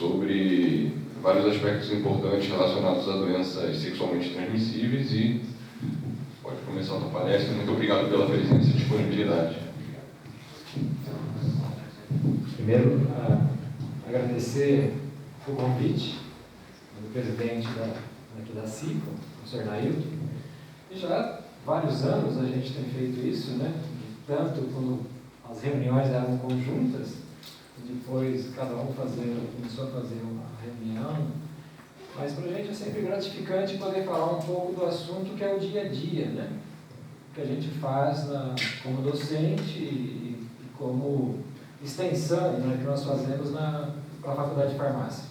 sobre vários aspectos importantes relacionados a doenças sexualmente transmissíveis e pode começar a sua palestra. Muito obrigado pela presença e disponibilidade. Primeiro, agradecer o convite do presidente aqui da CICO, o professor Nailton. E já há vários anos a gente tem feito isso, né? Tanto quando as reuniões eram conjuntas, depois cada um começou a fazer uma reunião, mas para a gente é sempre gratificante poder falar um pouco do assunto que é o dia a dia, né? Que a gente faz como docente e como extensão, né, que nós fazemos para a Faculdade de Farmácia.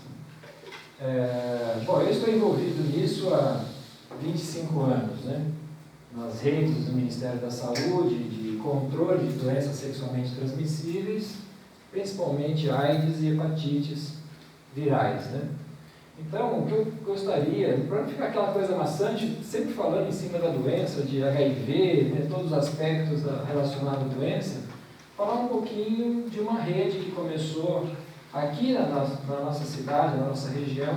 Bom, eu estou envolvido nisso há 25 anos, né? Nas redes do Ministério da Saúde, de controle de doenças sexualmente transmissíveis, principalmente AIDS e hepatites virais, né? Então, o que eu gostaria, para não ficar aquela coisa maçante, sempre falando em cima da doença, de HIV, né, todos os aspectos relacionados à doença, falar um pouquinho de uma rede que começou aqui na nossa cidade, na nossa região,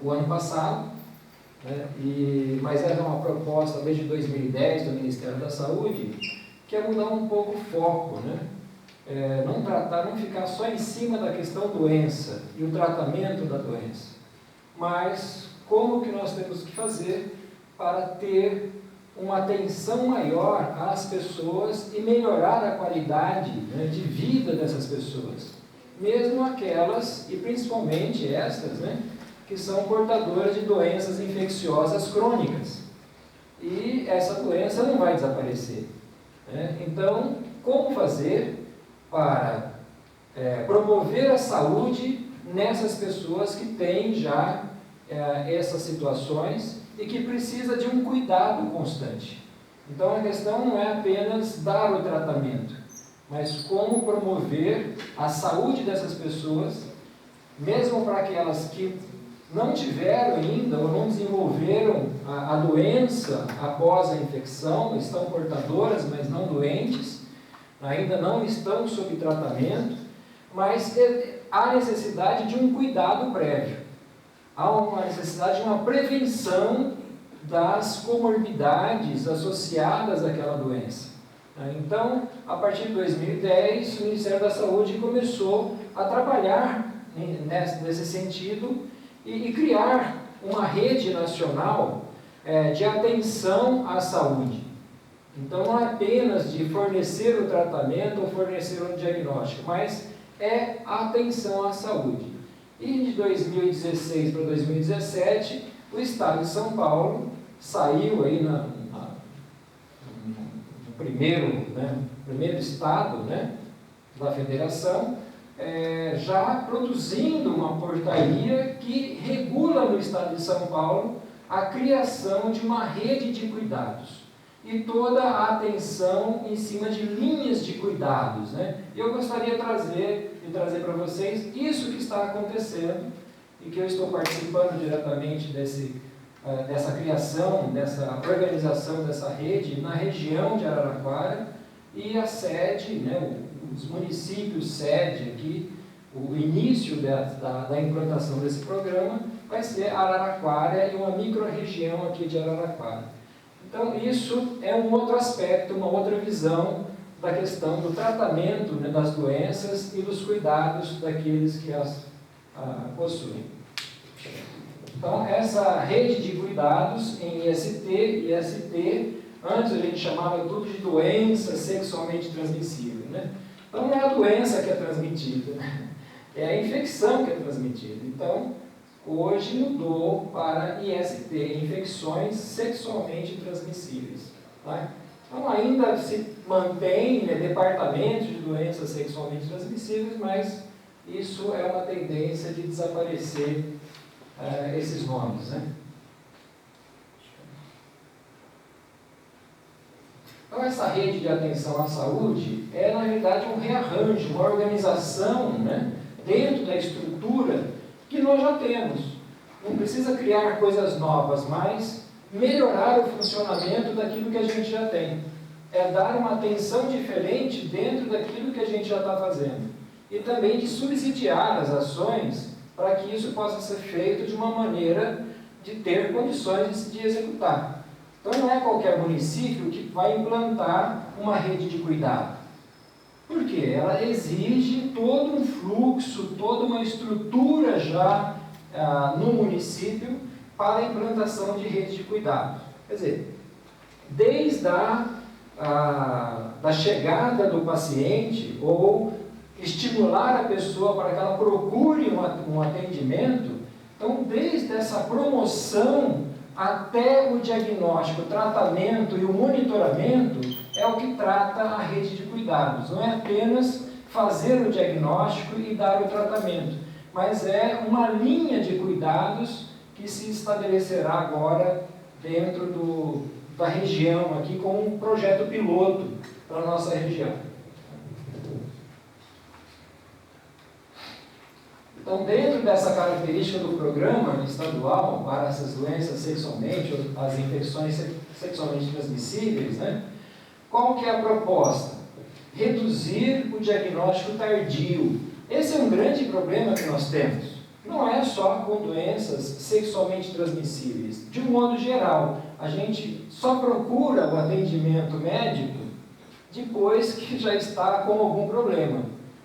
o ano passado, né, mas era uma proposta desde 2010 do Ministério da Saúde, que é mudar um pouco o foco, né? Não ficar só em cima da questão doença e o tratamento da doença, mas como que nós temos que fazer para ter uma atenção maior às pessoas e melhorar a qualidade, né, de vida dessas pessoas, mesmo aquelas, e principalmente estas, né, que são portadoras de doenças infecciosas crônicas. E essa doença não vai desaparecer, né? Então, como fazer para promover a saúde nessas pessoas que têm já essas situações e que precisa de um cuidado constante. Então a questão não é apenas dar o tratamento, mas como promover a saúde dessas pessoas, mesmo para aquelas que não tiveram ainda ou não desenvolveram a doença após a infecção, estão portadoras, mas não doentes, ainda não estão sob tratamento, mas há necessidade de um cuidado prévio. Há uma necessidade de uma prevenção das comorbidades associadas àquela doença. Então, a partir de 2010, o Ministério da Saúde começou a trabalhar nesse sentido e criar uma rede nacional de atenção à saúde. Então, não é apenas de fornecer o tratamento ou fornecer um diagnóstico, mas é a atenção à saúde. E de 2016 para 2017, o Estado de São Paulo saiu aí no primeiro estado, né, da federação, já produzindo uma portaria que regula no Estado de São Paulo a criação de uma rede de cuidados e toda a atenção em cima de linhas de cuidados, né? Eu gostaria de trazer para vocês isso que está acontecendo e que eu estou participando diretamente dessa criação, dessa organização dessa rede na região de Araraquara e a sede, né, os municípios sede aqui, o início da implantação desse programa vai ser Araraquara e uma micro-região aqui de Araraquara. Então, isso é um outro aspecto, uma outra visão da questão do tratamento, né, das doenças e dos cuidados daqueles que as possuem. Então, essa rede de cuidados em IST, antes a gente chamava tudo de doença sexualmente transmissível, né? Então, não é a doença que é transmitida, né? É a infecção que é transmitida. Então, hoje mudou para IST, infecções sexualmente transmissíveis. Tá? Então, ainda se mantém, né, departamento de doenças sexualmente transmissíveis, mas isso é uma tendência de desaparecer esses nomes, né? Então, essa rede de atenção à saúde é, na verdade, um rearranjo, uma organização, né, dentro da estrutura que nós já temos. Não precisa criar coisas novas, mas melhorar o funcionamento daquilo que a gente já tem. É dar uma atenção diferente dentro daquilo que a gente já está fazendo. E também de subsidiar as ações para que isso possa ser feito de uma maneira de ter condições de executar. Então não é qualquer município que vai implantar uma rede de cuidado. Por quê? Ela exige todo um fluxo, toda uma estrutura já no município para a implantação de rede de cuidado. Quer dizer, desde da chegada do paciente ou estimular a pessoa para que ela procure um atendimento, então desde essa promoção até o diagnóstico, o tratamento e o monitoramento é o que trata a rede de cuidados. Não é apenas fazer o diagnóstico e dar o tratamento, mas é uma linha de cuidados que se estabelecerá agora dentro da região aqui como um projeto piloto para a nossa região. Então, dentro dessa característica do programa estadual para essas doenças sexualmente, ou as infecções sexualmente transmissíveis, né, qual que é a proposta? Reduzir o diagnóstico tardio. Esse é um grande problema que nós temos. Não é só com doenças sexualmente transmissíveis. De um modo geral, a gente só procura o atendimento médico depois que já está com algum problema.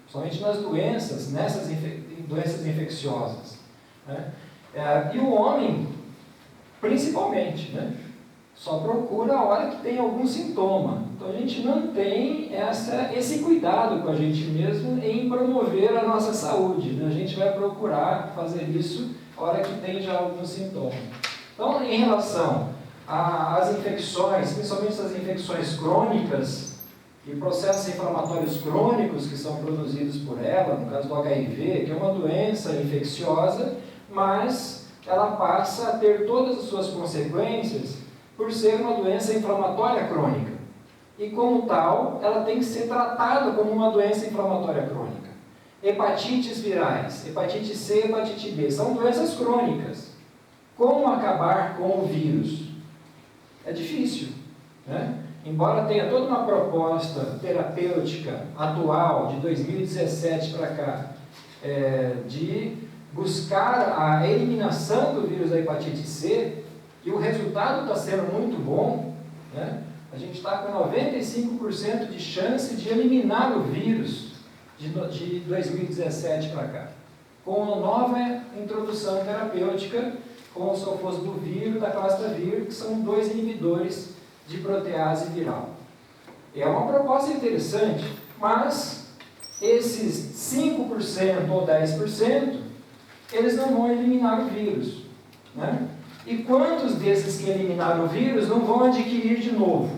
Somente nas doenças, nessas doenças infecciosas. Né? E o homem, principalmente, né? Só procura a hora que tem algum sintoma. Então a gente não tem esse cuidado com a gente mesmo em promover a nossa saúde. Né? A gente vai procurar fazer isso a hora que tem já algum sintoma. Então, em relação às infecções, principalmente as infecções crônicas e processos inflamatórios crônicos que são produzidos por ela, no caso do HIV, que é uma doença infecciosa, mas ela passa a ter todas as suas consequências por ser uma doença inflamatória crônica. E como tal, ela tem que ser tratada como uma doença inflamatória crônica. Hepatites virais, hepatite C, hepatite B, são doenças crônicas. Como acabar com o vírus? É difícil, né? Embora tenha toda uma proposta terapêutica atual, de 2017 para cá, de buscar a eliminação do vírus da hepatite C, e o resultado está sendo muito bom, né? A gente está com 95% de chance de eliminar o vírus de 2017 para cá, com uma nova introdução terapêutica, com o sofosbuvir da clastravir, que são 2 inibidores de protease viral. É uma proposta interessante, mas esses 5% ou 10%, eles não vão eliminar o vírus, né? E quantos desses que eliminaram o vírus não vão adquirir de novo?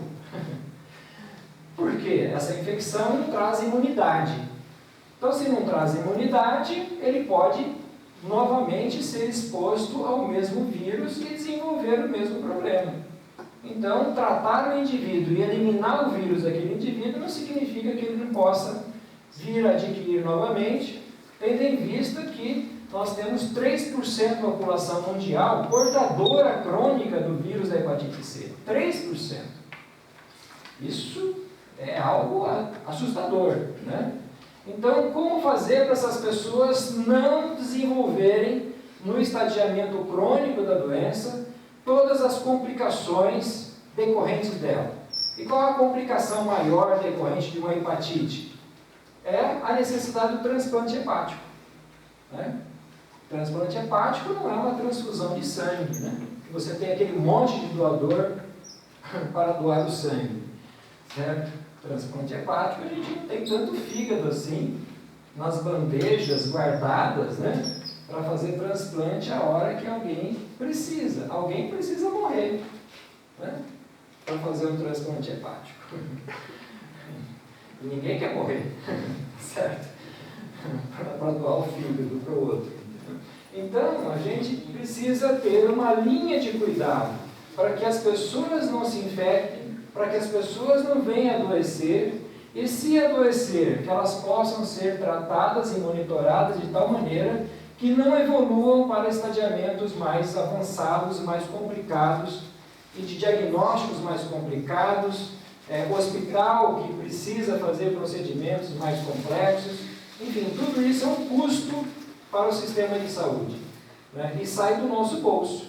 Por quê? Essa infecção não traz imunidade. Então, se não traz imunidade, ele pode novamente ser exposto ao mesmo vírus e desenvolver o mesmo problema. Então, tratar o indivíduo e eliminar o vírus daquele indivíduo não significa que ele não possa vir a adquirir novamente, tendo em vista que nós temos 3% da população mundial portadora crônica do vírus da hepatite C. 3%. Isso é algo assustador, né? Então, como fazer para essas pessoas não desenvolverem, no estadiamento crônico da doença, todas as complicações decorrentes dela? E qual a complicação maior decorrente de uma hepatite? É a necessidade do transplante hepático, né? Transplante hepático não é uma transfusão de sangue, né? Você tem aquele monte de doador para doar o sangue, certo? Transplante hepático, a gente não tem tanto fígado assim nas bandejas guardadas, né? Para fazer transplante a hora que alguém precisa. Alguém precisa morrer, né? Para fazer um transplante hepático. E ninguém quer morrer, certo? Para doar o fígado para o outro. Então, a gente precisa ter uma linha de cuidado para que as pessoas não se infectem, para que as pessoas não venham adoecer, e se adoecer, que elas possam ser tratadas e monitoradas de tal maneira que não evoluam para estadiamentos mais avançados, mais complicados, e de diagnósticos mais complicados, hospital que precisa fazer procedimentos mais complexos. Enfim, tudo isso é um custo para o sistema de saúde, né? E sai do nosso bolso,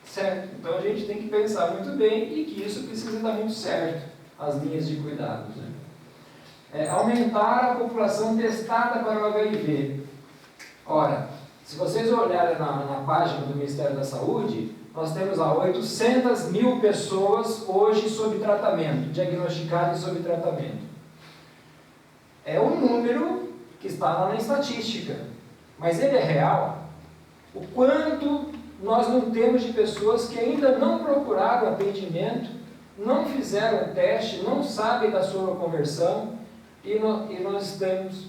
certo? Então a gente tem que pensar muito bem e que isso precisa dar muito certo, as linhas de cuidados, né? Aumentar a população testada para o HIV. Ora, se vocês olharem na página do Ministério da Saúde, nós temos lá 800 mil pessoas hoje sob tratamento, diagnosticadas e sob tratamento. É um número que está lá na estatística, mas ele é real. O quanto nós não temos de pessoas que ainda não procuraram atendimento, não fizeram teste, não sabem da sua conversão, e nós estamos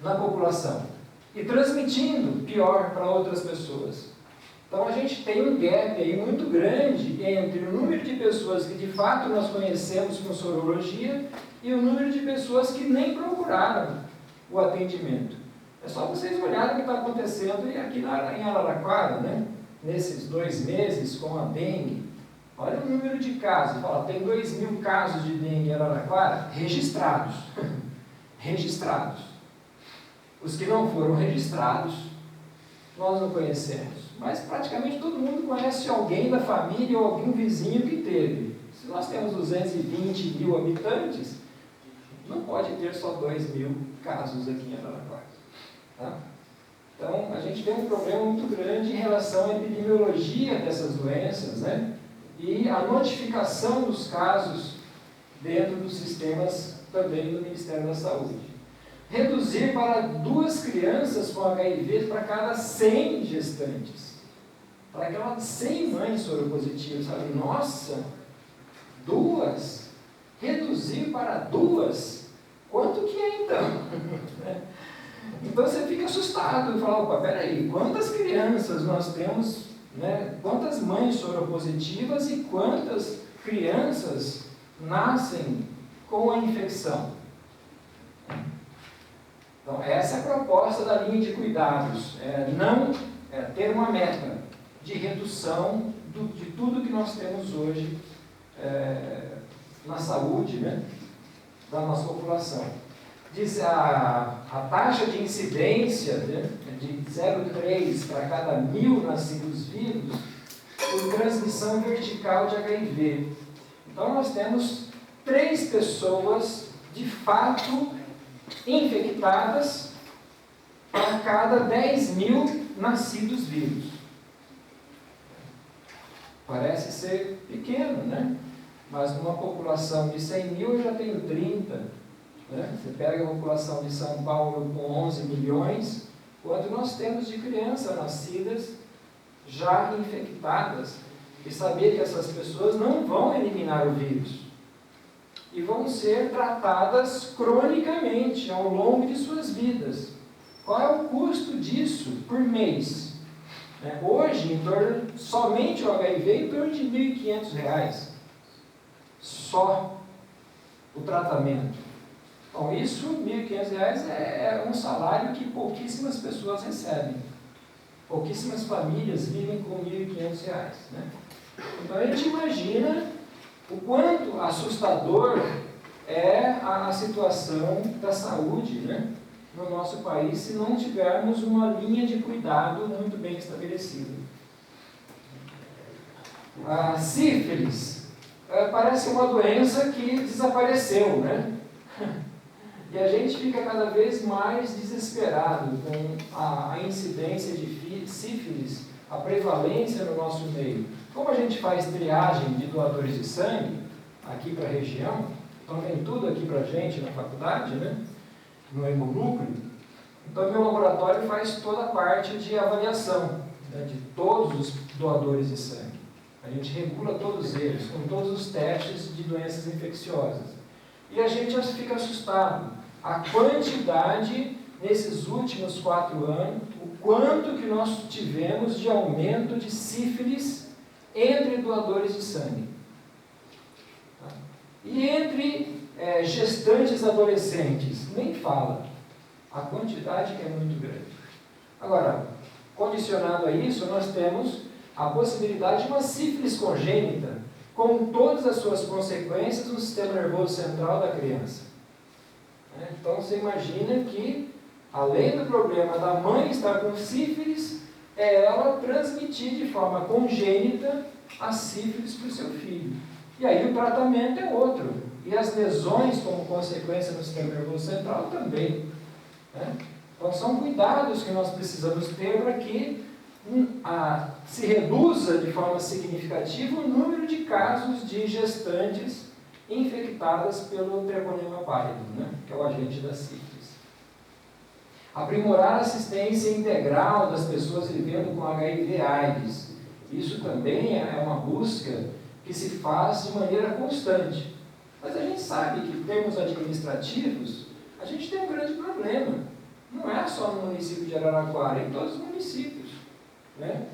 na população. E transmitindo pior para outras pessoas. Então a gente tem um gap aí muito grande entre o número de pessoas que de fato nós conhecemos com sorologia e o número de pessoas que nem procuraram o atendimento. É só vocês olharem o que está acontecendo aqui em Araraquara, né? Nesses 2 meses com a dengue. Olha o número de casos. Fala, tem 2.000 casos de dengue em Araraquara registrados. Registrados. Os que não foram registrados, nós não conhecemos. Mas praticamente todo mundo conhece alguém da família ou algum vizinho que teve. Se nós temos 220 mil habitantes, não pode ter só 2.000 casos aqui em Araraquara. Tá? Então, a gente tem um problema muito grande em relação à epidemiologia dessas doenças, né? E a notificação dos casos dentro dos sistemas também do Ministério da Saúde. Reduzir para 2 crianças com HIV para cada 100 gestantes. Para aquelas 100 mães soropositivas, sabe? Nossa, 2? Reduzir para 2? Quanto que é então? Então você fica assustado e fala, opa, peraí, quantas crianças nós temos, né? Quantas mães soropositivas e quantas crianças nascem com a infecção? Então, essa é a proposta da linha de cuidados, ter uma meta de redução de tudo que nós temos hoje na saúde, né, da nossa população. Diz a taxa de incidência, né, de 0,3 para cada 1.000 nascidos vivos por transmissão vertical de HIV. Então, nós temos 3 pessoas de fato infectadas para cada 10.000 nascidos vivos. Parece ser pequeno, né? Mas numa população de 100.000 eu já tenho 30. Né? Você pega a população de São Paulo com 11 milhões, quanto nós temos de crianças nascidas já infectadas, e saber que essas pessoas não vão eliminar o vírus. E vão ser tratadas cronicamente ao longo de suas vidas. Qual é o custo disso por mês? Hoje, somente o HIV, em torno de R$ 1.500. Só o tratamento. Então, isso, R$ 1.500 é um salário que pouquíssimas pessoas recebem. Pouquíssimas famílias vivem com R$ 1.500. Né? Então, a gente imagina o quanto assustador é a situação da saúde, né, no nosso país, se não tivermos uma linha de cuidado muito bem estabelecida. A sífilis parece uma doença que desapareceu, né? E a gente fica cada vez mais desesperado com a incidência de sífilis, a prevalência no nosso meio. Como a gente faz triagem de doadores de sangue aqui para a região, então vem tudo aqui para a gente na faculdade, né? No hemonúcleo. Então meu laboratório faz toda a parte de avaliação, né, de todos os doadores de sangue. A gente regula todos eles, com todos os testes de doenças infecciosas. E a gente fica assustado. A quantidade, nesses últimos 4 anos, o quanto que nós tivemos de aumento de sífilis entre doadores de sangue. Tá? E entre gestantes adolescentes, nem fala. A quantidade que é muito grande. Agora, condicionado a isso, nós temos a possibilidade de uma sífilis congênita, com todas as suas consequências no sistema nervoso central da criança. Então, você imagina que além do problema da mãe estar com sífilis, é ela transmitir de forma congênita a sífilis para o seu filho. E aí o tratamento é outro. E as lesões como consequência no sistema nervoso central também. Né? Então são cuidados que nós precisamos ter para que se reduza de forma significativa o número de casos de gestantes infectadas pelo treponema pálido, né? Que é o agente da sífilis. Aprimorar a assistência integral das pessoas vivendo com HIV/AIDS. Isso também é uma busca que se faz de maneira constante. Mas a gente sabe que, em termos administrativos, a gente tem um grande problema. Não é só no município de Araraquara, é em todos os municípios. Né?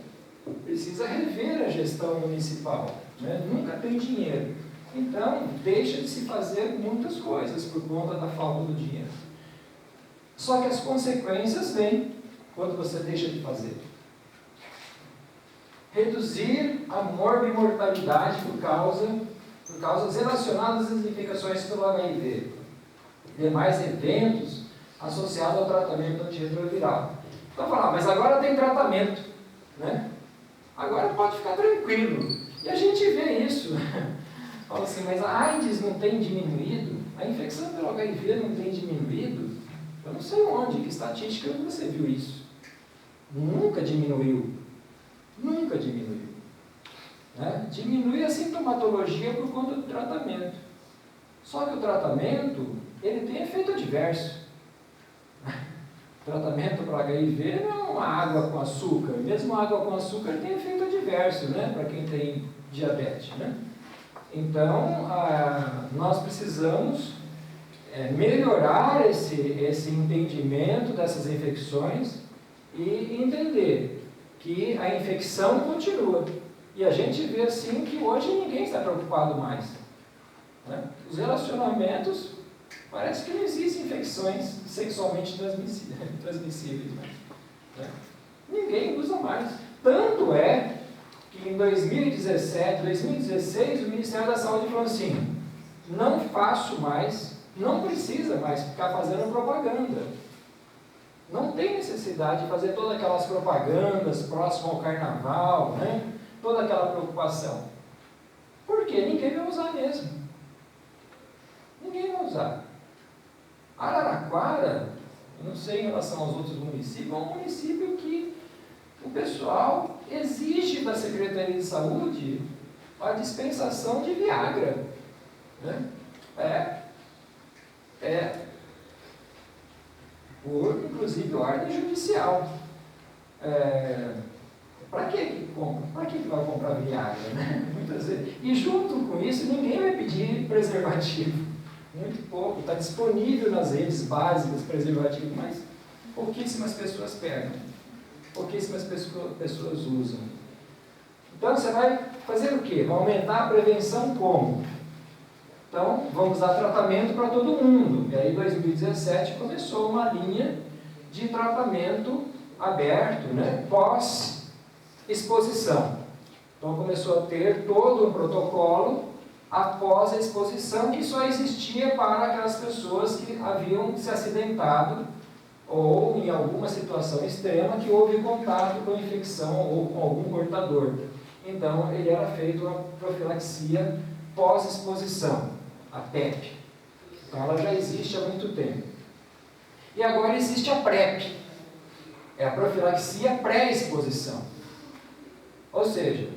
Precisa rever a gestão municipal. Né? Nunca tem dinheiro. Então, deixa de se fazer muitas coisas por conta da falta do dinheiro. Só que as consequências vêm quando você deixa de fazer. Reduzir a morbimortalidade por causas relacionadas às infecções pelo HIV. Demais eventos associados ao tratamento antirretroviral. Então, falar, mas agora tem tratamento. Né? Agora pode ficar tranquilo. E a gente vê isso. Fala assim, mas a AIDS não tem diminuído? A infecção pelo HIV não tem diminuído? Eu não sei onde, que estatística você viu isso. Nunca diminuiu. Nunca diminuiu. Né? Diminui a sintomatologia por conta do tratamento. Só que o tratamento, ele tem efeito adverso. O tratamento para HIV não é uma água com açúcar. Mesmo a água com açúcar tem efeito adverso, né? Para quem tem diabetes. Né? Então, nós precisamos melhorar esse entendimento dessas infecções e entender que a infecção continua. E a gente vê assim que hoje ninguém está preocupado mais. Né? Os relacionamentos, parece que não existem infecções sexualmente transmissíveis. Né? Ninguém usa mais. Tanto é que em 2017, 2016, o Ministério da Saúde falou assim, não faço mais, não precisa mais ficar fazendo propaganda. Não tem necessidade de fazer todas aquelas propagandas próximo ao carnaval, né? Toda aquela preocupação. Por quê? Ninguém vai usar mesmo. Ninguém vai usar. Araraquara, eu não sei em relação aos outros municípios, é um município que o pessoal exige da Secretaria de Saúde a dispensação de Viagra. Né? Por, inclusive, ordem judicial. Para que compra? Para que vai comprar Viagra? Né? Muitas vezes. E junto com isso, ninguém vai pedir preservativo. Muito pouco. Está disponível nas redes básicas preservativo, mas pouquíssimas pessoas pegam. Pouquíssimas pessoas usam. Então, você vai fazer o quê? Vai aumentar a prevenção como? Então, vamos dar tratamento para todo mundo. E aí, em 2017, começou uma linha de tratamento aberto, né, pós-exposição. Então, começou a ter todo um protocolo após a exposição, que só existia para aquelas pessoas que haviam se acidentado ou em alguma situação extrema que houve contato com infecção ou com algum portador. Então, ele era feito uma profilaxia pós-exposição, a PEP. Então, ela já existe há muito tempo. E agora existe a PrEP, é a profilaxia pré-exposição. Ou seja,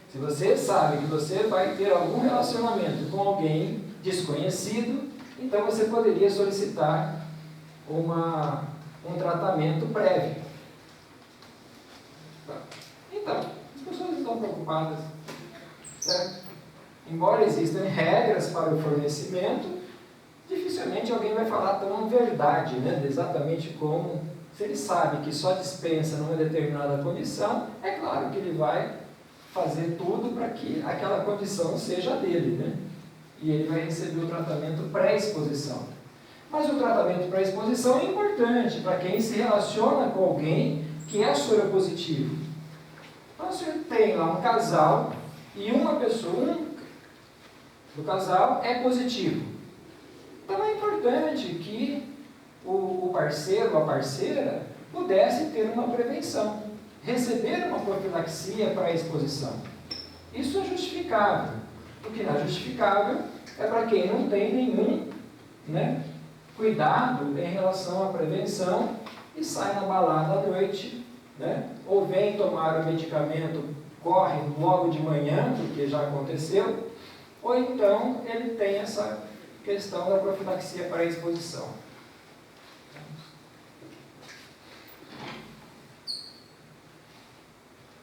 se você sabe que você vai ter algum relacionamento com alguém desconhecido, então você poderia solicitar um tratamento prévio. Então, as pessoas estão preocupadas, certo? Embora existam regras para o fornecimento, dificilmente alguém vai falar tão verdade, né? Exatamente como, se ele sabe que só dispensa numa determinada condição, é claro que ele vai fazer tudo para que aquela condição seja dele, né? E ele vai receber o tratamento pré-exposição. Mas o tratamento pré-exposição é importante para quem se relaciona com alguém que é soropositivo. Então, se tem lá um casal e uma pessoa do casal é positivo. Então, é importante que o parceiro ou a parceira pudesse ter uma prevenção, receber uma profilaxia para a exposição. Isso é justificável. O que não é justificável é para quem não tem nenhum, né, cuidado em relação à prevenção e sai na balada à noite, né, ou vem tomar o medicamento, corre logo de manhã, porque já aconteceu, ou então ele tem essa questão da profilaxia para a exposição.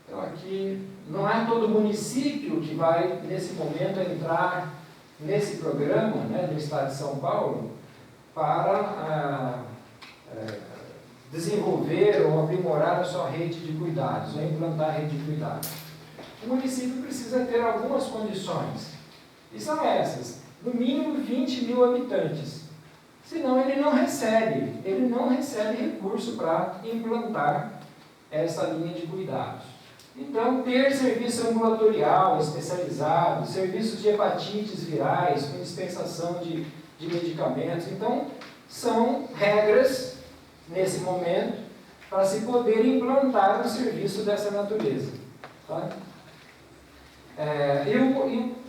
Então aqui não é todo município que vai nesse momento entrar nesse programa, né, do Estado de São Paulo para desenvolver ou aprimorar a sua rede de cuidados, ou implantar a rede de cuidados. O município precisa ter algumas condições, e são essas: no mínimo 20 mil habitantes, senão ele não recebe recurso para implantar essa linha de cuidados. Então, ter serviço ambulatorial especializado, serviços de hepatites virais, com dispensação de medicamentos. Então, são regras, nesse momento, para se poder implantar um serviço dessa natureza. Tá?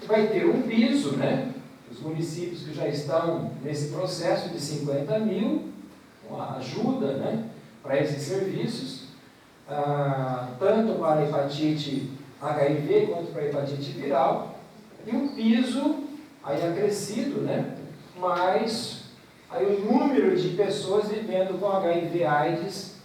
Vai ter um piso, né? Os municípios que já estão nesse processo de 50 mil, uma ajuda, né, para esses serviços, tanto para a hepatite HIV quanto para a hepatite viral, e um piso aí acrescido, né, mas aí o número de pessoas vivendo com HIV/AIDS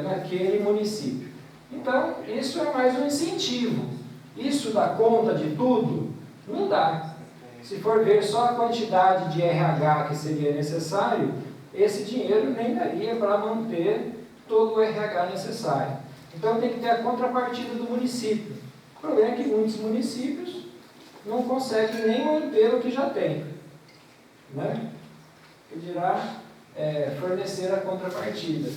naquele município. Então, isso é mais um incentivo. Isso dá conta de tudo? Não dá. Se for ver só a quantidade de RH que seria necessário, esse dinheiro nem daria para manter todo o RH necessário. Então tem que ter a contrapartida do município. O problema é que muitos municípios não conseguem nem manter o que já tem, né? Que dirá fornecer a contrapartida.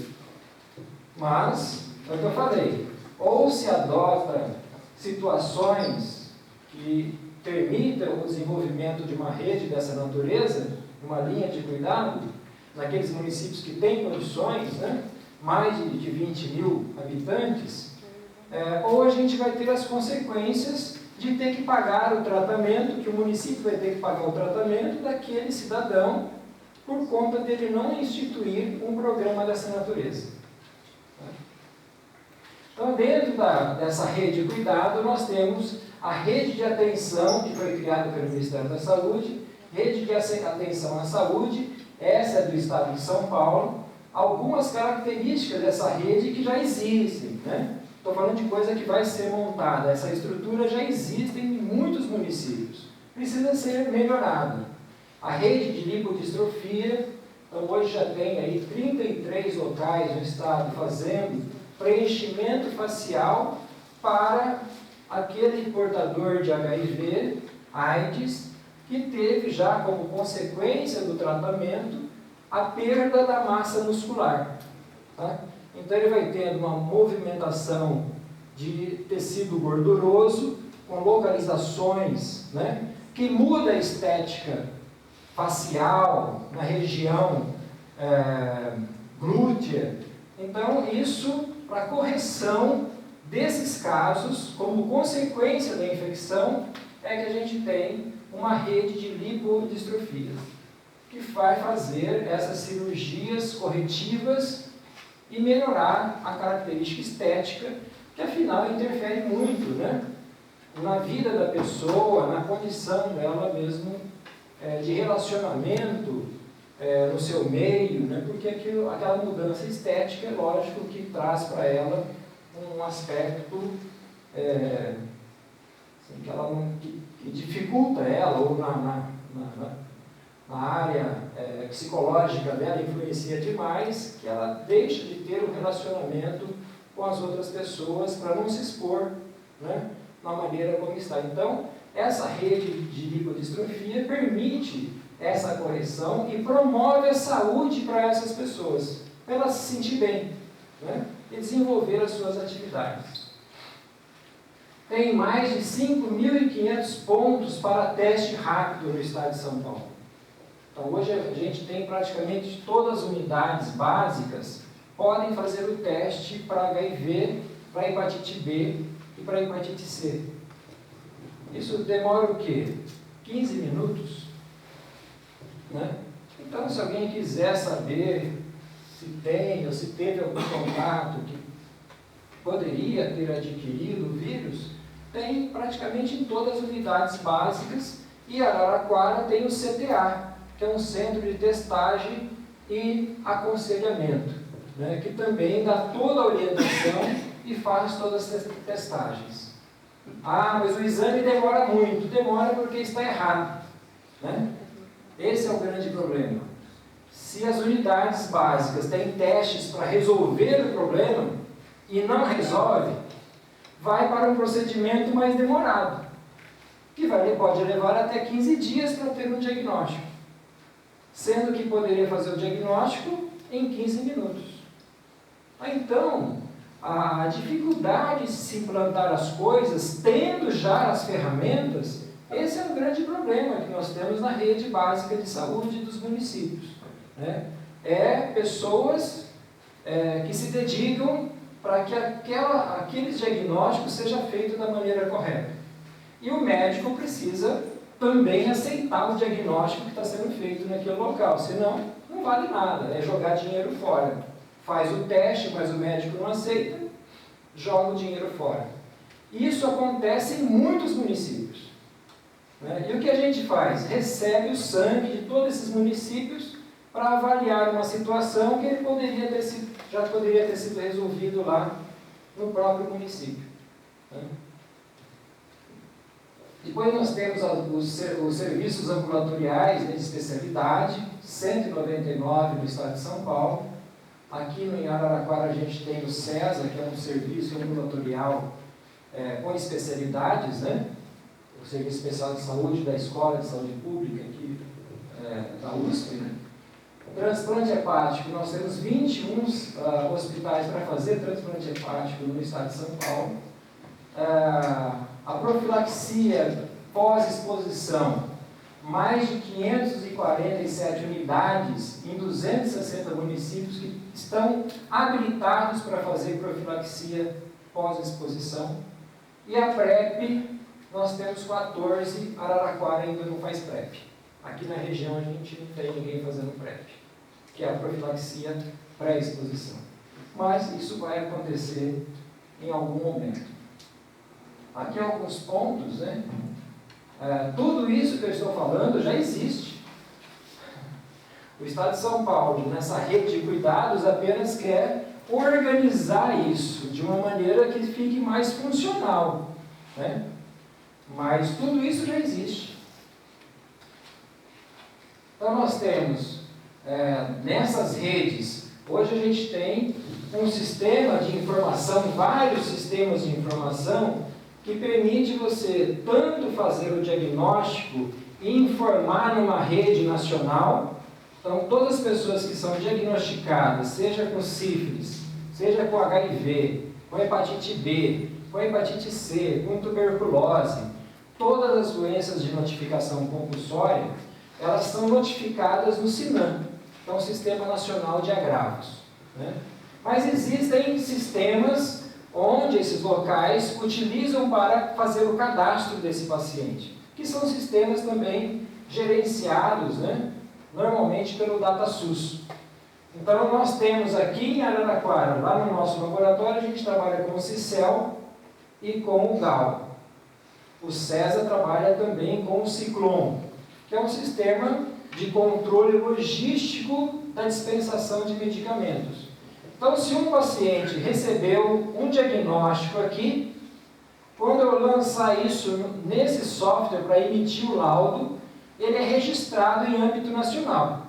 Mas, é o que eu falei, ou se adota situações que permitam o desenvolvimento de uma rede dessa natureza, uma linha de cuidado, naqueles municípios que têm condições, né, mais de 20 mil habitantes, ou a gente vai ter as consequências de ter que pagar o tratamento, que o município vai ter que pagar o tratamento daquele cidadão por conta dele não instituir um programa dessa natureza. Então, dentro dessa rede de cuidado, nós temos a rede de atenção, que foi criada pelo Ministério da Saúde, rede de atenção à saúde, essa é do Estado de São Paulo, algumas características dessa rede que já existem, né? Estou falando de coisa que vai ser montada, essa estrutura já existe em muitos municípios, precisa ser melhorada. A rede de lipodistrofia, então hoje já tem aí 33 locais no estado fazendo preenchimento facial para aquele portador de HIV, AIDS, que teve já como consequência do tratamento a perda da massa muscular. Tá? Então ele vai tendo uma movimentação de tecido gorduroso, com localizações, né, que muda a estética facial na região glútea. Então isso para correção desses casos, como consequência da infecção, é que a gente tem uma rede de lipodistrofias, que vai fazer essas cirurgias corretivas e melhorar a característica estética, que afinal interfere muito, né, na vida da pessoa, na condição dela mesmo de relacionamento no seu meio, né, porque aquela mudança estética é lógico que traz para ela um aspecto assim, que dificulta ela, ou na área psicológica dela, influencia demais, que ela deixa de ter um relacionamento com as outras pessoas para não se expor, né, na maneira como está. Então, essa rede de lipodistrofia permite essa correção e promove a saúde para essas pessoas, para elas se sentir bem, né, e desenvolver as suas atividades. Tem mais de 5.500 pontos para teste rápido no estado de São Paulo. Então, hoje a gente tem praticamente todas as unidades básicas podem fazer o teste para HIV, para hepatite B e para hepatite C. Isso demora o quê? 15 minutos? Né? Então, se alguém quiser saber se tem ou se teve algum contato que poderia ter adquirido o vírus, tem praticamente em todas as unidades básicas, e Araraquara tem o CTA, que é um centro de testagem e aconselhamento, né, que também dá toda a orientação e faz todas as testagens. Ah, mas o exame demora muito. Demora porque está errado, né? Esse é o grande problema. Se as unidades básicas têm testes para resolver o problema e não resolve, vai para um procedimento mais demorado, que pode levar até 15 dias para ter um diagnóstico, sendo que poderia fazer o diagnóstico em 15 minutos. Então, a dificuldade de se implantar as coisas, tendo já as ferramentas, esse é um grande problema que nós temos na rede básica de saúde dos municípios, né? Pessoas que se dedicam para que aqueles diagnósticos sejam feitos da maneira correta. E o médico precisa também aceitar o diagnóstico que está sendo feito naquele local, senão não vale nada, é jogar dinheiro fora. Faz o teste, mas o médico não aceita, joga o dinheiro fora. Isso acontece em muitos municípios, né? E o que a gente faz? Recebe o sangue de todos esses municípios para avaliar uma situação que ele já poderia ter sido resolvido lá no próprio município, né? Depois nós temos os serviços ambulatoriais de especialidade, 199 no estado de São Paulo. Aqui em Araraquara a gente tem o CESA, que é um serviço ambulatorial com especialidades, né? O Serviço Especial de Saúde da Escola de Saúde Pública aqui da USP, né? Transplante hepático, nós temos 21 hospitais para fazer transplante hepático no estado de São Paulo. A profilaxia pós-exposição, mais de 547 unidades em 260 municípios que estão habilitados para fazer profilaxia pós-exposição. E a PrEP, nós temos 14, Araraquara ainda não faz PrEP. Aqui na região a gente não tem ninguém fazendo PrEP, que é a profilaxia pré-exposição. Mas isso vai acontecer em algum momento. Aqui alguns pontos, né? Tudo isso que eu estou falando já existe. O Estado de São Paulo, nessa rede de cuidados, apenas quer organizar isso de uma maneira que fique mais funcional, né? Mas tudo isso já existe. Então nós temos, nessas redes, hoje a gente tem um sistema de informação, vários sistemas de informação, que permite você tanto fazer o diagnóstico e informar numa rede nacional. Então, todas as pessoas que são diagnosticadas, seja com sífilis, seja com HIV, com hepatite B, com hepatite C, com tuberculose, todas as doenças de notificação compulsória, elas são notificadas no SINAM, que é um Sistema Nacional de Agravos, né? Mas existem sistemas onde esses locais utilizam para fazer o cadastro desse paciente, que são sistemas também gerenciados, né, normalmente pelo DataSUS. Então, nós temos aqui em Araraquara, lá no nosso laboratório, a gente trabalha com o CICEL e com o GAL. O CESA trabalha também com o Ciclon, que é um sistema de controle logístico da dispensação de medicamentos. Então, se um paciente recebeu um diagnóstico aqui, quando eu lançar isso nesse software para emitir o laudo, ele é registrado em âmbito nacional.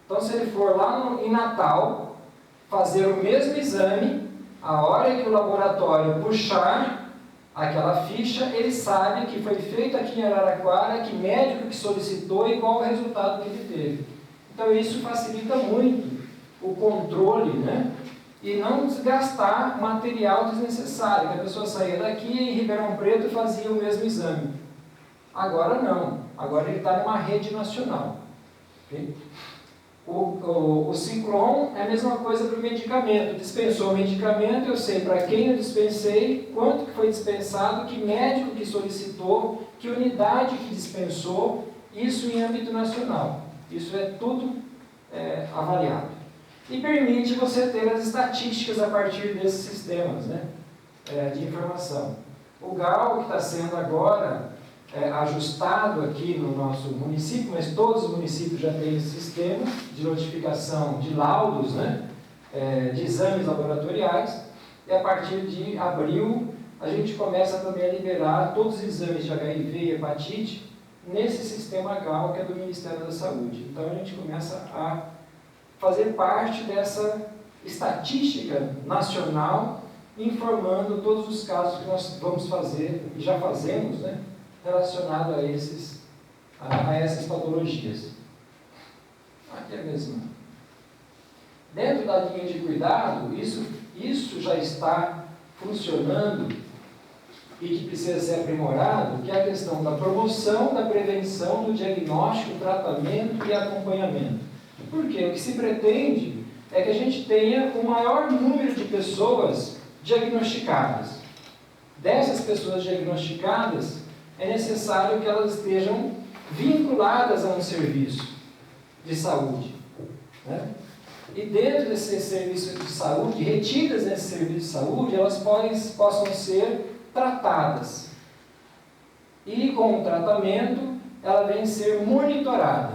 Então, se ele for lá em Natal, fazer o mesmo exame, a hora que o laboratório puxar aquela ficha, ele sabe que foi feito aqui em Araraquara, que médico que solicitou e qual o resultado que ele teve. Então, isso facilita muito o controle, né? E não desgastar material desnecessário, que a pessoa saía daqui em Ribeirão Preto e fazia o mesmo exame. Agora não, agora ele está numa rede nacional. Okay? O Ciclone é a mesma coisa para o medicamento. Dispensou o medicamento, eu sei para quem eu dispensei, quanto que foi dispensado, que médico que solicitou, que unidade que dispensou, isso em âmbito nacional. Isso é tudo avaliado. E permite você ter as estatísticas a partir desses sistemas, né, de informação. O GAL, que está sendo agora ajustado aqui no nosso município, mas todos os municípios já têm esse sistema de notificação de laudos, né, de exames laboratoriais, e a partir de abril a gente começa também a liberar todos os exames de HIV e hepatite nesse sistema GAL, que é do Ministério da Saúde. Então a gente começa a fazer parte dessa estatística nacional, informando todos os casos que nós vamos fazer, e já fazemos, né, relacionado a essas patologias. Aqui é mesmo. Dentro da linha de cuidado, isso já está funcionando e que precisa ser aprimorado, que é a questão da promoção, da prevenção, do diagnóstico, tratamento e acompanhamento. Porque o que se pretende é que a gente tenha o maior número de pessoas diagnosticadas. Dessas pessoas diagnosticadas, é necessário que elas estejam vinculadas a um serviço de saúde, né? E dentro desse serviço de saúde, retidas nesse serviço de saúde, elas possam ser tratadas. E com o tratamento, ela vem ser monitorada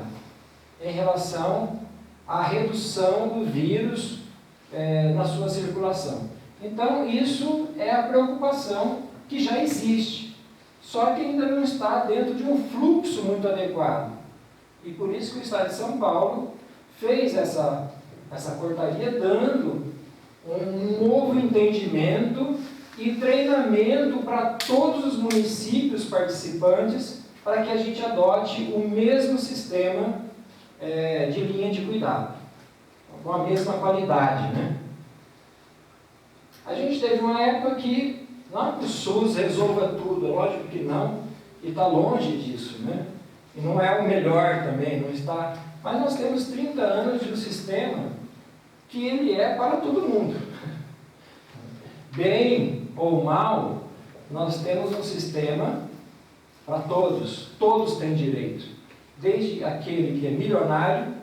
em relação à redução do vírus na sua circulação. Então, isso é a preocupação que já existe. Só que ainda não está dentro de um fluxo muito adequado. E por isso que o Estado de São Paulo fez essa portaria, dando um novo entendimento e treinamento para todos os municípios participantes, para que a gente adote o mesmo sistema de linha de cuidado, com a mesma qualidade, né? A gente teve uma época que não que o SUS resolva tudo, é lógico que não, e está longe disso, né? E não é o melhor também, não está. Mas nós temos 30 anos de um sistema que ele é para todo mundo. Bem ou mal, nós temos um sistema para todos. Todos têm direito. Desde aquele que é milionário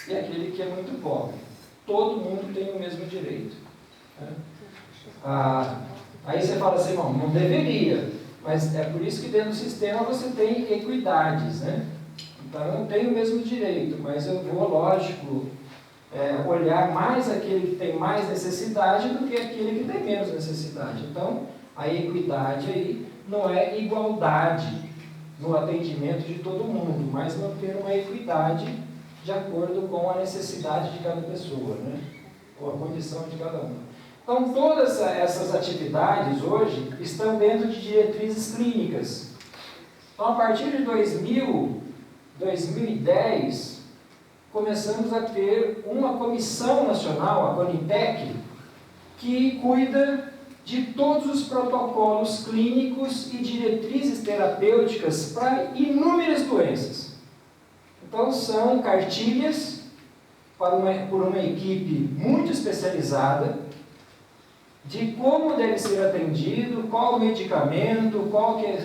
e aquele que é muito pobre. Todo mundo tem o mesmo direito. Aí você fala assim, não deveria, mas é por isso que dentro do sistema você tem equidades, né? Então eu não tenho o mesmo direito, mas eu vou, lógico, olhar mais aquele que tem mais necessidade do que aquele que tem menos necessidade. Então, a equidade aí não é igualdade no atendimento de todo mundo, mas manter uma equidade de acordo com a necessidade de cada pessoa, né? Ou a condição de cada um. Então, todas essas atividades hoje estão dentro de diretrizes clínicas. Então, a partir de 2010, começamos a ter uma comissão nacional, a CONITEC, que cuida de todos os protocolos clínicos e diretrizes terapêuticas para inúmeras doenças. Então, são cartilhas por uma equipe muito especializada, de como deve ser atendido, qual o medicamento,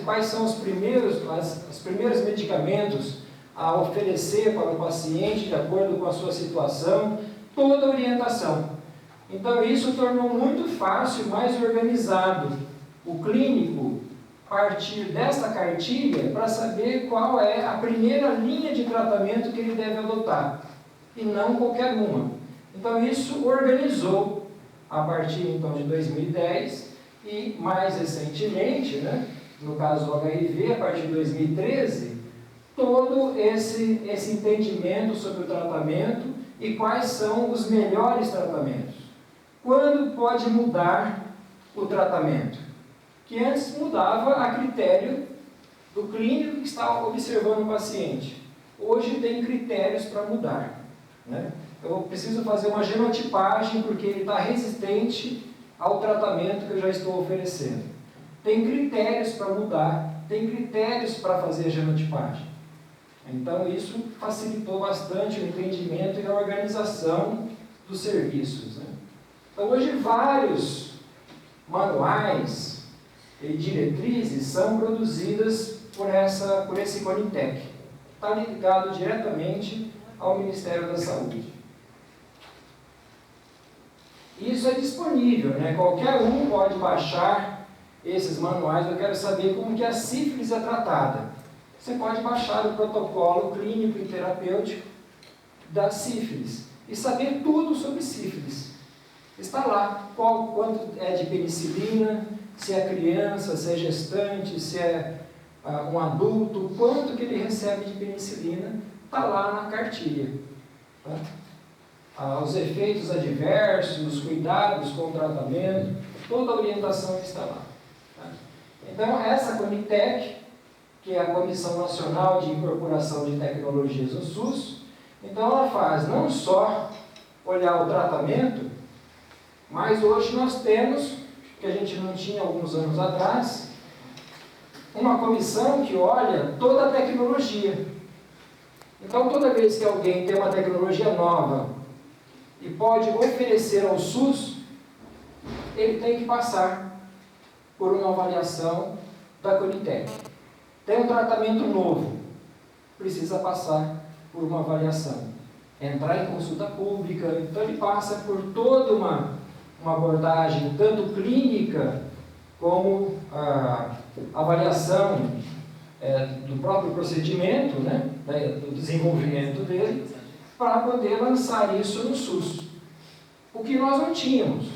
quais são os primeiros medicamentos a oferecer para o paciente de acordo com a sua situação, toda a orientação. Então isso tornou muito fácil, mais organizado o clínico partir desta cartilha para saber qual é a primeira linha de tratamento que ele deve adotar, e não qualquer uma. Então isso organizou a partir então de 2010 e mais recentemente, né, no caso do HIV, a partir de 2013, todo esse entendimento sobre o tratamento e quais são os melhores tratamentos. Quando pode mudar o tratamento? Que antes mudava a critério do clínico que estava observando o paciente. Hoje tem critérios para mudar, né? Eu preciso fazer uma genotipagem porque ele está resistente ao tratamento que eu já estou oferecendo. Tem critérios para mudar, tem critérios para fazer a genotipagem. Então, isso facilitou bastante o entendimento e a organização dos serviços, né? Então, hoje, vários manuais e diretrizes são produzidas por esse CONITEC. Está ligado diretamente ao Ministério da Saúde. Isso é disponível, né? Qualquer um pode baixar esses manuais. Eu quero saber como que a sífilis é tratada. Você pode baixar o protocolo clínico e terapêutico da sífilis e saber tudo sobre sífilis. Está lá quanto é de penicilina, se é criança, se é gestante, se é um adulto, quanto que ele recebe de penicilina, está lá na cartilha. Tá? Os efeitos adversos, os cuidados com o tratamento, toda a orientação está lá. Tá? Então, essa CONITEC, que é a Comissão Nacional de Incorporação de Tecnologias no SUS, então ela faz não só olhar o tratamento, mas hoje nós temos, que a gente não tinha alguns anos atrás, uma comissão que olha toda a tecnologia. Então, toda vez que alguém tem uma tecnologia nova e pode oferecer ao SUS, ele tem que passar por uma avaliação da CONITEC. Tem um tratamento novo, precisa passar por uma avaliação. Entrar em consulta pública, então ele passa por toda uma abordagem, tanto clínica, como a avaliação do próprio procedimento, né, do desenvolvimento dele, para poder lançar isso no SUS. O que nós não tínhamos.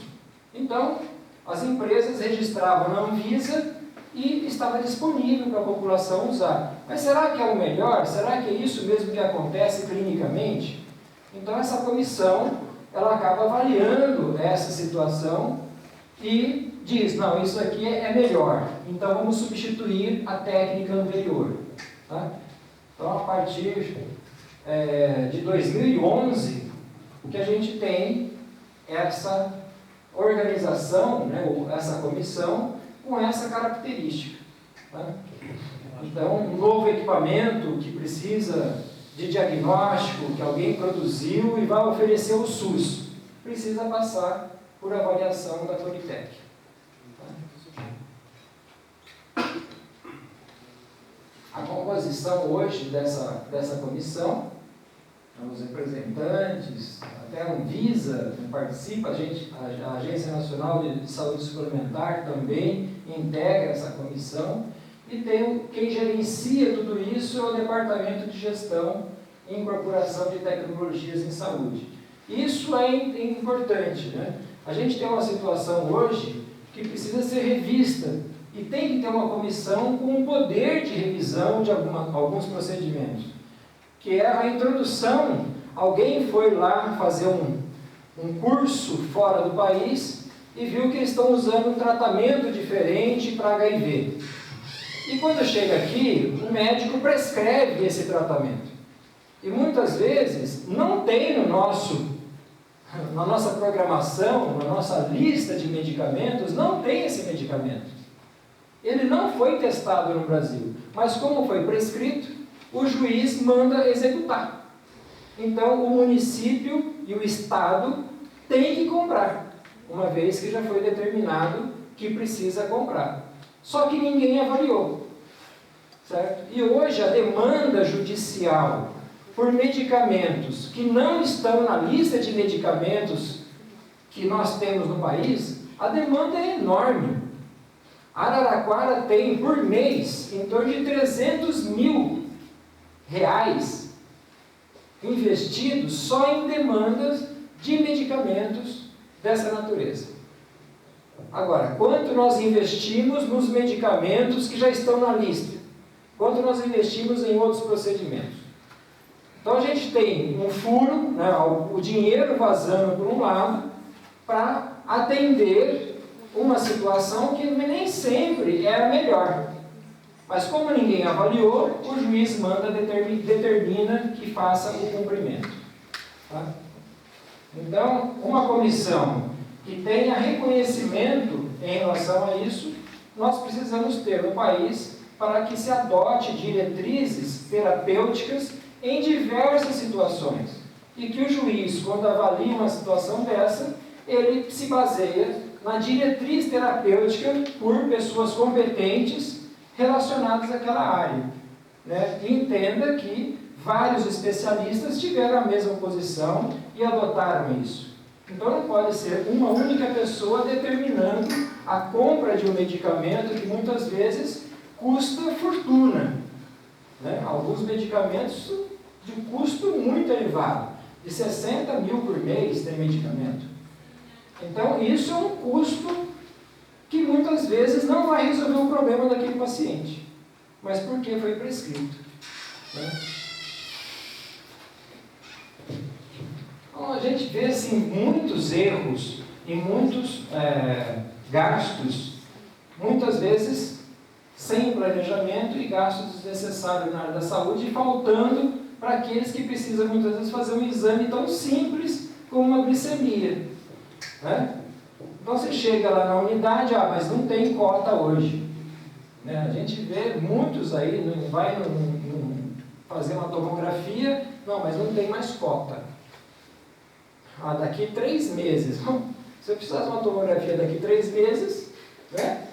Então, as empresas registravam na Anvisa e estava disponível para a população usar. Mas será que é o melhor? Será que é isso mesmo que acontece clinicamente? Então, essa comissão, ela acaba avaliando essa situação e diz, não, isso aqui é melhor, então vamos substituir a técnica anterior. Tá? Então, a partir de 2011, que a gente tem essa organização, né, ou essa comissão, com essa característica. Tá? Então, um novo equipamento que precisa de diagnóstico, que alguém produziu e vai oferecer ao SUS, precisa passar por avaliação da CONITEC. A composição hoje dessa comissão, os representantes, até a Anvisa participa, a Agência Nacional de Saúde Suplementar também integra essa comissão, e quem gerencia tudo isso é o Departamento de Gestão e Incorporação de Tecnologias em Saúde. Isso é importante, né? A gente tem uma situação hoje que precisa ser revista e tem que ter uma comissão com o poder de revisão de alguns procedimentos, que é a introdução. Alguém foi lá fazer um curso fora do país e viu que eles estão usando um tratamento diferente para HIV. E quando chega aqui, o médico prescreve esse tratamento. E muitas vezes não tem na nossa programação, na nossa lista de medicamentos, não tem esse medicamento. Ele não foi testado no Brasil, mas como foi prescrito, o juiz manda executar. Então, o município e o Estado têm que comprar, uma vez que já foi determinado que precisa comprar. Só que ninguém avaliou, certo? E hoje a demanda judicial por medicamentos que não estão na lista de medicamentos que nós temos no país, a demanda é enorme. Araraquara tem, por mês, em torno de R$300 mil investidos só em demandas de medicamentos dessa natureza. Agora, quanto nós investimos nos medicamentos que já estão na lista? Quanto nós investimos em outros procedimentos? Então a gente tem um furo, né, o dinheiro vazando por um lado, para atender uma situação que nem sempre é a melhor. Mas como ninguém avaliou, o juiz determina que faça o cumprimento. Tá? Então, uma comissão que tenha reconhecimento em relação a isso, nós precisamos ter no país para que se adote diretrizes terapêuticas em diversas situações. E que o juiz, quando avalia uma situação dessa, ele se baseia na diretriz terapêutica por pessoas competentes relacionadas àquela área. Né? E entenda que vários especialistas tiveram a mesma posição e adotaram isso. Então não pode ser uma única pessoa determinando a compra de um medicamento que muitas vezes custa fortuna. Né? Alguns medicamentos de um custo muito elevado, de 60 mil por mês tem medicamento. Então isso é um custo que muitas vezes não vai resolver o problema daquele paciente, mas porque foi prescrito. Né? Então a gente vê assim, muitos erros e muitos gastos, muitas vezes sem planejamento e gastos desnecessários na área da saúde, faltando para aqueles que precisam muitas vezes fazer um exame tão simples como uma glicemia. Né? Então você chega lá na unidade, mas não tem cota hoje. Né? A gente vê muitos aí, vai fazer uma tomografia, não, mas não tem mais cota. Daqui 3 meses. Se eu precisar de uma tomografia daqui 3 meses, né?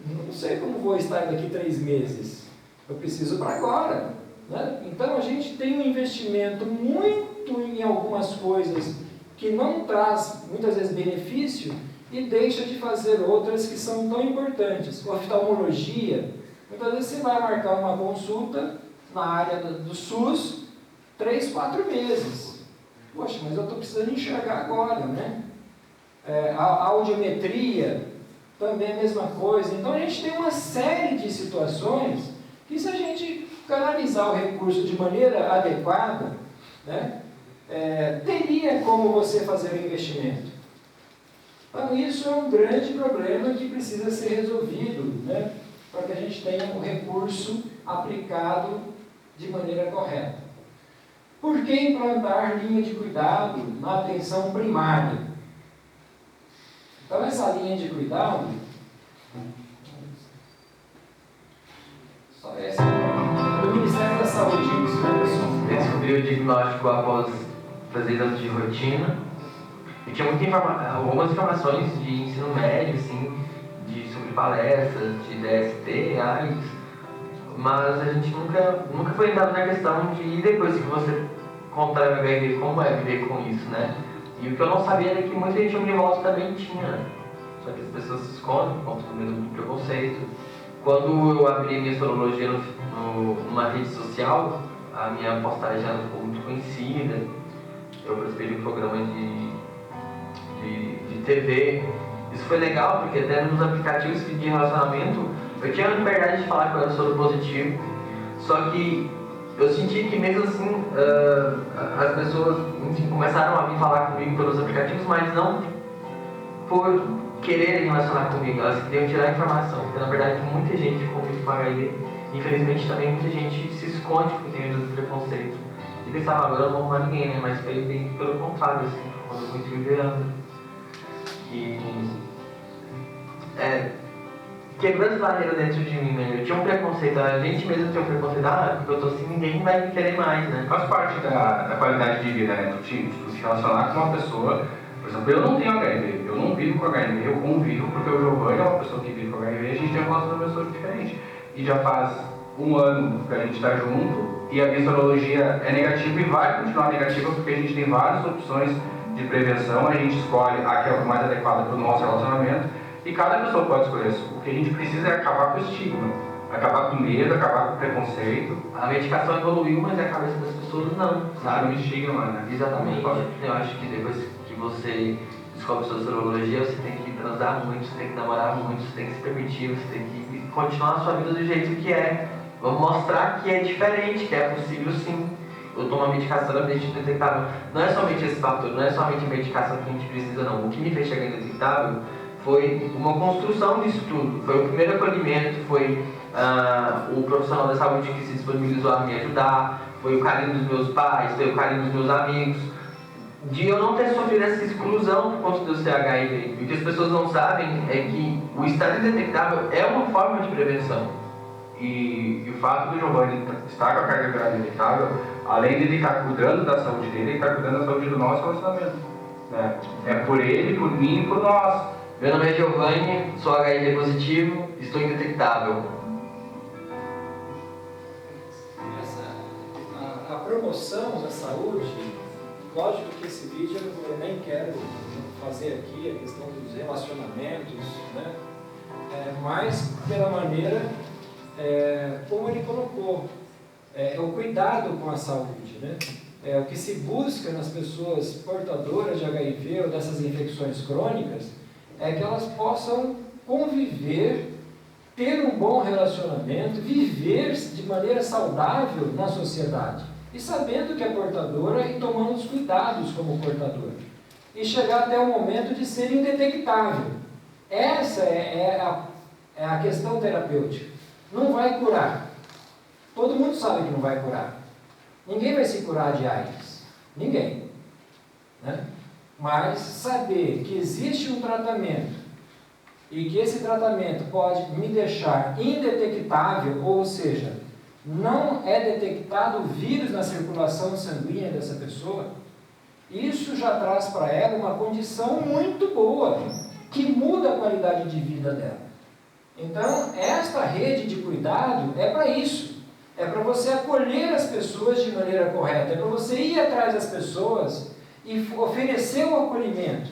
Não sei como vou estar daqui 3 meses. Eu preciso para agora. Né? Então a gente tem um investimento muito em algumas coisas que não traz muitas vezes benefício e deixa de fazer outras que são tão importantes. Oftalmologia, muitas vezes você vai marcar uma consulta na área do SUS 3, 4 meses. Poxa, mas eu estou precisando enxergar agora, né? A audiometria também é a mesma coisa. Então a gente tem uma série de situações que, se a gente canalizar o recurso de maneira adequada, né, teria como você fazer o investimento. Então isso é um grande problema que precisa ser resolvido, né, para que a gente tenha o recurso aplicado de maneira correta. Por que implantar linha de cuidado na atenção primária? Então essa linha de cuidado, só essa do Ministério da Saúde, isso, né, pessoal? Descobri o diagnóstico após fazer exame de rotina. E tinha algumas informações de ensino médio, assim, sobre palestras, de DST, AIDS, mas a gente nunca foi entrado na questão de, depois que você contrai o HIV, como é viver com isso, né? E o que eu não sabia era que muita gente omnivolta também tinha, só que as pessoas se escondem por conta do medo do preconceito. Quando eu abri minha sorologia numa rede social, a minha postagem já ficou muito conhecida. Eu participei de um programa de TV. Isso foi legal, porque até nos aplicativos de relacionamento eu tinha a liberdade de falar que eu era soropositivo, só que eu senti que mesmo assim as pessoas, enfim, começaram a vir falar comigo pelos aplicativos, mas não por quererem relacionar comigo, elas queriam tirar a informação, porque na verdade muita gente convive com HIV, infelizmente também muita gente se esconde porque tem medo do preconceito. E pensava, agora eu não vou arrumar ninguém, né? Mas foi bem pelo contrário, assim, quando eu fui viverando. E quebrando as barreiras dentro de mim, né? Eu tinha um preconceito, a gente mesmo tinha um preconceito, porque eu tô assim, ninguém vai me querer mais, né? Faz parte da qualidade de vida, né? Tu te relacionar com uma pessoa. Por exemplo, eu não tenho HIV, eu não vivo com HIV, eu convivo porque o Giovanni é uma pessoa que vive com HIV e a gente tem uma relação diferente. E já faz 1 ano que a gente está junto e a minha sorologia é negativa e vai continuar negativa porque a gente tem várias opções de prevenção, a gente escolhe a que é mais adequada para o nosso relacionamento e cada pessoa pode escolher. O que a gente precisa é acabar com o estigma, acabar com o medo, acabar com o preconceito. A medicação evoluiu, mas a cabeça das pessoas não, sabe? Não estigma, né? Exatamente. Eu acho que depois que você descobre sua sorologia, você tem que transar muito, você tem que namorar muito, você tem que se permitir, você tem que continuar a sua vida do jeito que é. Vamos mostrar que é diferente, que é possível sim. Eu tomo a medicação ambiente detectável. Não é somente esse fator, não é somente a medicação que a gente precisa, não. O que me fez chegar em detectável foi uma construção disso tudo. Foi o primeiro acolhimento, foi o profissional da saúde que se disponibilizou a me ajudar, foi o carinho dos meus pais, foi o carinho dos meus amigos. De eu não ter sofrido essa exclusão por conta do HIV. O que as pessoas não sabem é que o estado indetectável é uma forma de prevenção. E o fato do Giovanni estar com a carga viral inevitável, além de ele estar cuidando da saúde dele, ele está cuidando da saúde do nosso relacionamento. Né? É por ele, por mim e por nós. Meu nome é Giovanni, sou HIV positivo, estou indetectável. A promoção da saúde, lógico que esse vídeo eu nem quero fazer aqui, a questão dos relacionamentos, né? Mas pela maneira como ele colocou, o cuidado com a saúde, né? O que se busca nas pessoas portadoras de HIV ou dessas infecções crônicas é que elas possam conviver, ter um bom relacionamento, viver de maneira saudável na sociedade e sabendo que é portadora e tomando os cuidados como portadora e chegar até o momento de ser indetectável. Essa é a questão terapêutica. Não vai curar. Todo mundo sabe que não vai curar. Ninguém vai se curar de AIDS. Ninguém. Né? Mas saber que existe um tratamento e que esse tratamento pode me deixar indetectável, ou seja, não é detectado o vírus na circulação sanguínea dessa pessoa, isso já traz para ela uma condição muito boa, que muda a qualidade de vida dela. Então, esta rede de cuidado é para isso. É para você acolher as pessoas de maneira correta, é para você ir atrás das pessoas e oferecer o acolhimento.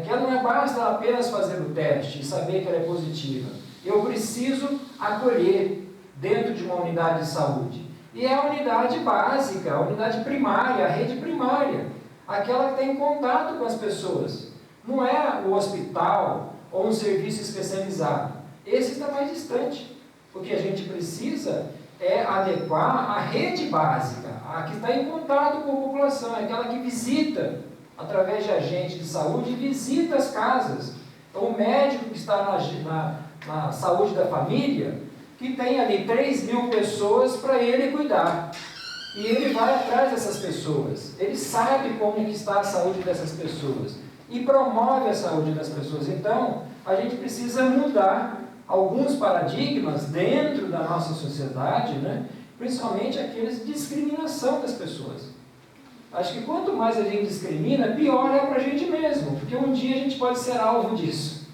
Que ela não basta apenas fazer o teste e saber que ela é positiva. Eu preciso acolher dentro de uma unidade de saúde. E é a unidade básica, a unidade primária, a rede primária, aquela que tem contato com as pessoas. Não é o hospital ou um serviço especializado. Esse está mais distante. O que a gente precisa é adequar a rede básica, a que está em contato com a população, aquela que visita, através de agentes de saúde, visita as casas. Então, o médico que está na saúde da família, que tem ali 3.000 pessoas para ele cuidar. E ele vai atrás dessas pessoas. Ele sabe como que está a saúde dessas pessoas. E promove a saúde das pessoas. Então, a gente precisa mudar alguns paradigmas dentro da nossa sociedade, né? Principalmente aqueles de discriminação das pessoas. Acho que quanto mais a gente discrimina, pior é para a gente mesmo, porque um dia a gente pode ser alvo disso.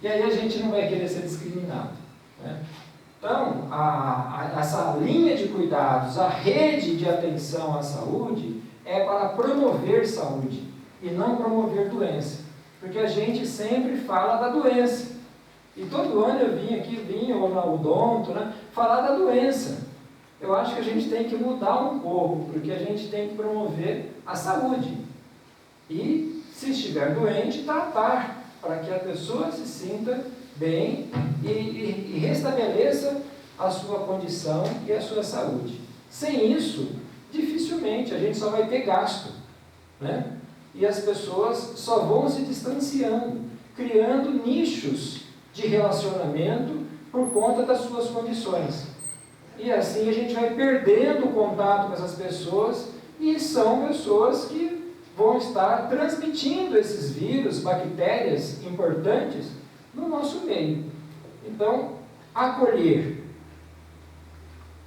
E aí a gente não vai querer ser discriminado. Né? Então, essa linha de cuidados, a rede de atenção à saúde, é para promover saúde e não promover doença. Porque a gente sempre fala da doença. E todo ano eu vim ou na Odonto, né, falar da doença. Eu acho que a gente tem que mudar um pouco, porque a gente tem que promover a saúde. E, se estiver doente, tratar, para que a pessoa se sinta bem e restabeleça a sua condição e a sua saúde. Sem isso, dificilmente a gente só vai ter gasto, né? E as pessoas só vão se distanciando, criando nichos de relacionamento por conta das suas condições. E assim a gente vai perdendo o contato com essas pessoas, e são pessoas que vão estar transmitindo esses vírus, bactérias importantes no nosso meio. Então, acolher,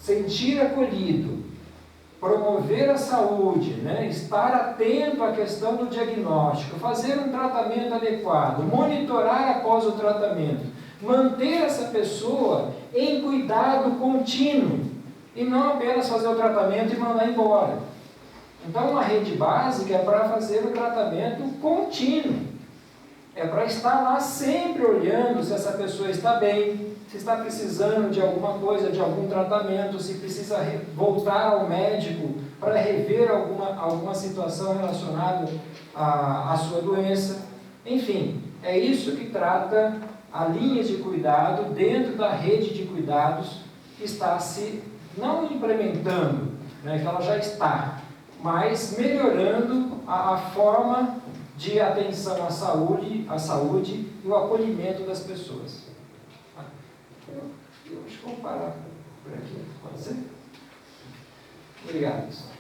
sentir acolhido, promover a saúde, né? Estar atento à questão do diagnóstico, fazer um tratamento adequado, monitorar após o tratamento, manter essa pessoa em cuidado contínuo e não apenas fazer o tratamento e mandar embora. Então, a rede básica é para fazer o tratamento contínuo, é para estar lá sempre olhando se essa pessoa está bem, se está precisando de alguma coisa, de algum tratamento, se precisa voltar ao médico para rever alguma situação relacionada à sua doença. Enfim, é isso que trata a linha de cuidado dentro da rede de cuidados que está se, não implementando, né, que ela já está, mas melhorando a forma de atenção à saúde e o acolhimento das pessoas. Eu acho que vou parar por aqui, pode ser? Obrigado, pessoal.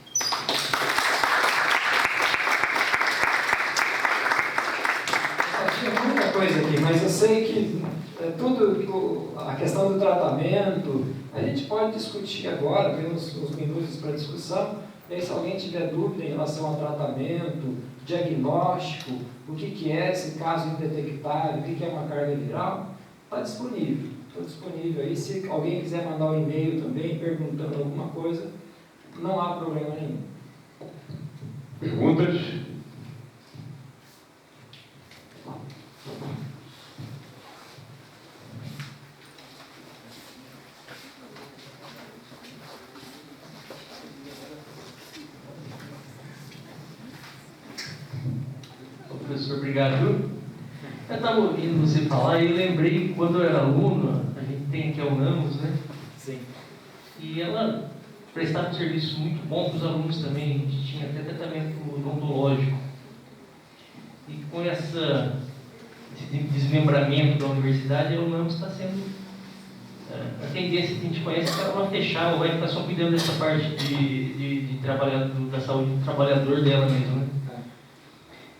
Tinha muita coisa aqui, mas eu sei que a questão do tratamento, a gente pode discutir agora, temos uns minutos para discussão, e aí, se alguém tiver dúvida em relação ao tratamento, diagnóstico, o que é esse caso indetectável, o que é uma carga viral, está disponível. Estou disponível aí. Se alguém quiser mandar um e-mail também, perguntando alguma coisa, não há problema nenhum. Perguntas? Professor, obrigado. Eu estava ouvindo você falar e lembrei, quando eu era aluno, a gente tem aqui a UNAMOS, né? Sim. E ela prestava um serviço muito bom para os alunos também, a gente tinha até tratamento odontológico. E com esse desmembramento da universidade, a UNAMOS está sendo... a tendência que a gente conhece é ela fechar, ou vai ficar só cuidando dessa parte de da saúde do trabalhador dela mesmo, né?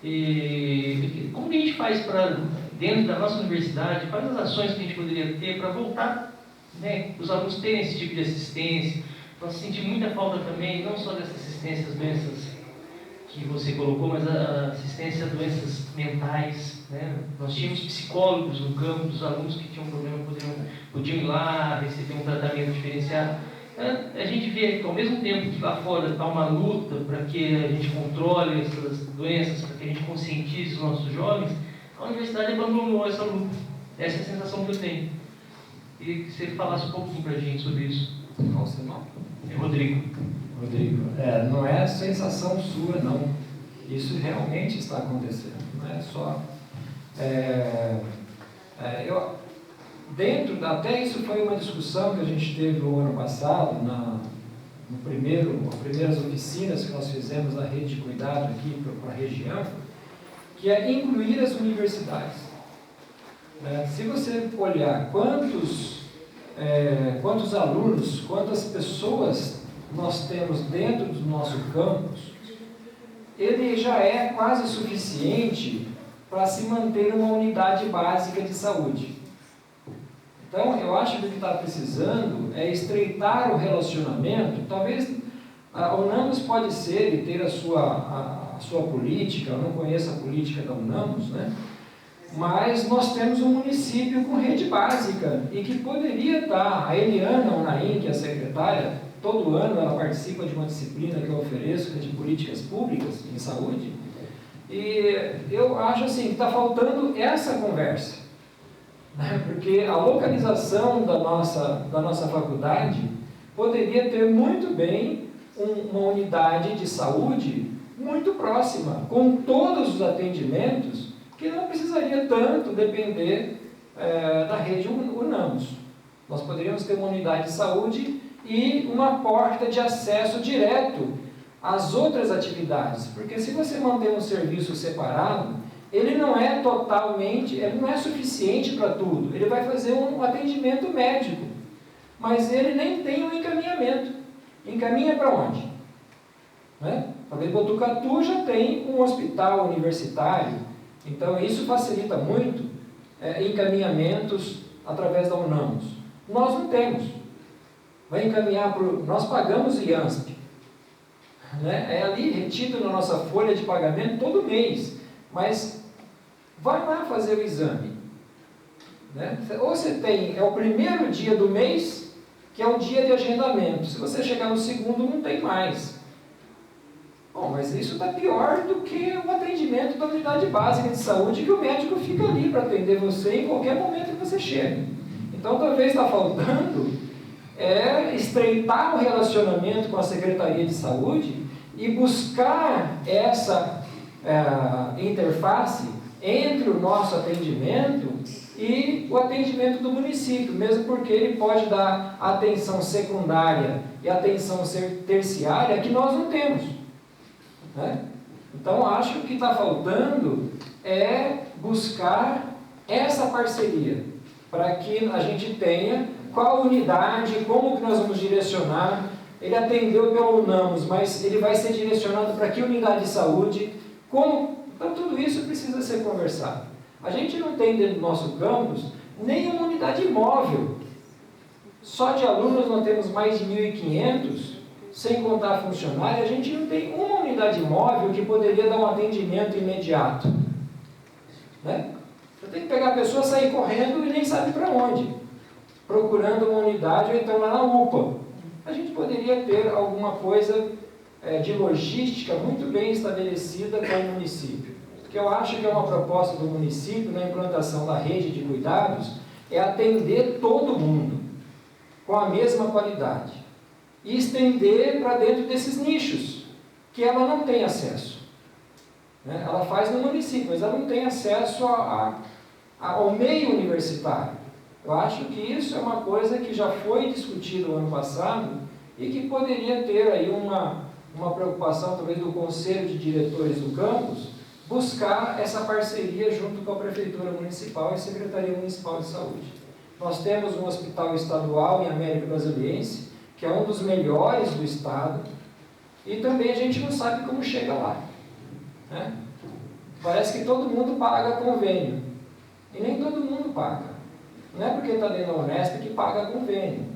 E como que a gente faz para, dentro da nossa universidade, quais as ações que a gente poderia ter para voltar, né, os alunos terem esse tipo de assistência? Nós sentimos muita falta também, não só dessa assistência às doenças que você colocou, mas a assistência a doenças mentais, né? Nós tínhamos psicólogos no campo, dos alunos que tinham problema podiam ir lá, receber um tratamento diferenciado. A gente vê que, ao mesmo tempo que lá fora está uma luta para que a gente controle essas doenças, para que a gente conscientize os nossos jovens, a universidade abandonou essa luta. Essa é a sensação que eu tenho. E que você falasse um pouquinho para a gente sobre isso. Qual o seu nome? É Rodrigo. Rodrigo, não é sensação sua, não. Isso realmente está acontecendo. Não é só... até isso foi uma discussão que a gente teve no ano passado, nas primeiras oficinas que nós fizemos na rede de cuidado aqui para a região, que é incluir as universidades. Se você olhar quantos alunos, quantas pessoas nós temos dentro do nosso campus, ele já é quase suficiente para se manter uma unidade básica de saúde. Então, eu acho que o que está precisando é estreitar o relacionamento. Talvez a UNAMOS pode ser e ter a sua política, eu não conheço a política da UNAMOS, né? Mas nós temos um município com rede básica e que poderia estar, a Eliana Unaim, que é a secretária, todo ano ela participa de uma disciplina que eu ofereço, que é de políticas públicas em saúde, e eu acho assim que está faltando essa conversa, né? Porque a localização da nossa faculdade poderia ter muito bem uma unidade de saúde muito próxima, com todos os atendimentos, que não precisaria tanto depender da rede UNAMOS. Nós poderíamos ter uma unidade de saúde e uma porta de acesso direto às outras atividades, porque se você mantém um serviço separado, ele não é suficiente para tudo. Ele vai fazer um atendimento médico, mas ele nem tem um encaminhamento. Encaminha para onde? Né? Talvez Botucatu já tem um hospital universitário, então isso facilita muito encaminhamentos através da UNAMOS. Nós não temos. Vai encaminhar nós pagamos IANSP, né? É ali retido na nossa folha de pagamento todo mês, mas vai lá fazer o exame, né? Ou você tem, é o primeiro dia do mês, que é o dia de agendamento. Se você chegar no segundo, não tem mais. Bom, mas isso está pior do que o atendimento da unidade básica de saúde, que o médico fica ali para atender você em qualquer momento que você chega. Então, talvez está faltando estreitar o relacionamento com a Secretaria de Saúde e buscar essa interface entre o nosso atendimento e o atendimento do município, mesmo porque ele pode dar atenção secundária e atenção terciária que nós não temos, né? Então, acho que o que está faltando é buscar essa parceria, para que a gente tenha qual unidade, como que nós vamos direcionar. Ele atendeu pelo UNAMOS, mas ele vai ser direcionado para que unidade de saúde, como... Então, tudo isso precisa ser conversado. A gente não tem dentro do nosso campus nenhuma unidade móvel. Só de alunos nós temos mais de 1.500, sem contar funcionário, a gente não tem uma unidade móvel que poderia dar um atendimento imediato. Né? Você tem que pegar a pessoa, sair correndo e nem sabe para onde, procurando uma unidade ou então lá na UPA. A gente poderia ter alguma coisa de logística muito bem estabelecida com o município. Porque eu acho que é uma proposta do município, na implantação da rede de cuidados, é atender todo mundo com a mesma qualidade e estender para dentro desses nichos que ela não tem acesso. Né? Ela faz no município, mas ela não tem acesso ao meio universitário. Eu acho que isso é uma coisa que já foi discutido no ano passado e que poderia ter aí uma preocupação, talvez, do Conselho de Diretores do campus, buscar essa parceria junto com a Prefeitura Municipal e a Secretaria Municipal de Saúde. Nós temos um hospital estadual em América Brasiliense, que é um dos melhores do estado, e também a gente não sabe como chega lá. Né? Parece que todo mundo paga convênio, e nem todo mundo paga. Não é porque está dentro da Unesp que paga convênio,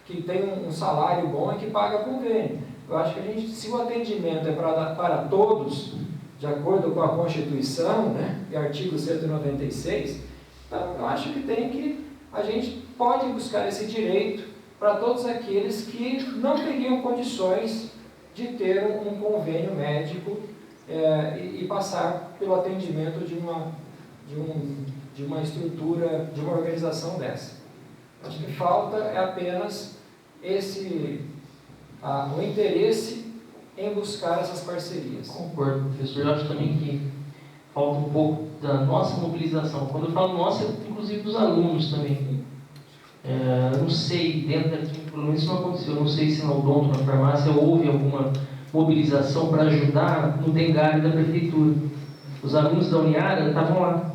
que tem um salário bom e que paga convênio. Eu acho que a gente, se o atendimento é para todos, de acordo com a Constituição, né, e artigo 196, então eu acho que a gente pode buscar esse direito para todos aqueles que não teriam condições de ter um convênio médico e passar pelo atendimento de uma estrutura, de uma organização dessa. Acho que falta apenas o interesse em buscar essas parcerias. Concordo, professor. Eu acho também que falta um pouco da nossa mobilização. Quando eu falo nossa, inclusive dos alunos também. Eu não sei, dentro daqui, pelo menos isso não aconteceu, eu não sei se na odonto, na farmácia, houve alguma mobilização para ajudar no dengário da prefeitura. Os alunos da Uniara estavam lá.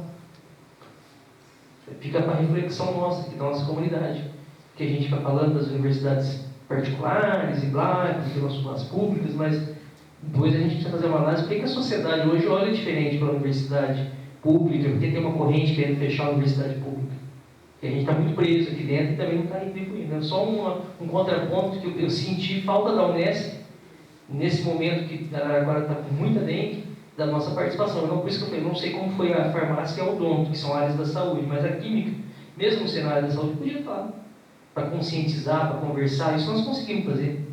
Fica para reflexão nossa, aqui da nossa comunidade. Que a gente fica falando das universidades particulares e blá, as públicas, mas depois a gente precisa fazer uma análise. Por que a sociedade hoje olha diferente para a universidade pública? Porque tem uma corrente querendo fechar a universidade pública. E a gente está muito preso aqui dentro e também não está retribuindo. É só um contraponto que eu senti falta da Unesp, nesse momento que agora está com muita dengue, da nossa participação. Então, por isso que eu falei, não sei como foi a farmácia e a odonto, que são áreas da saúde, mas a química, mesmo no cenário da saúde, podia estar para conscientizar, para conversar, isso nós conseguimos fazer.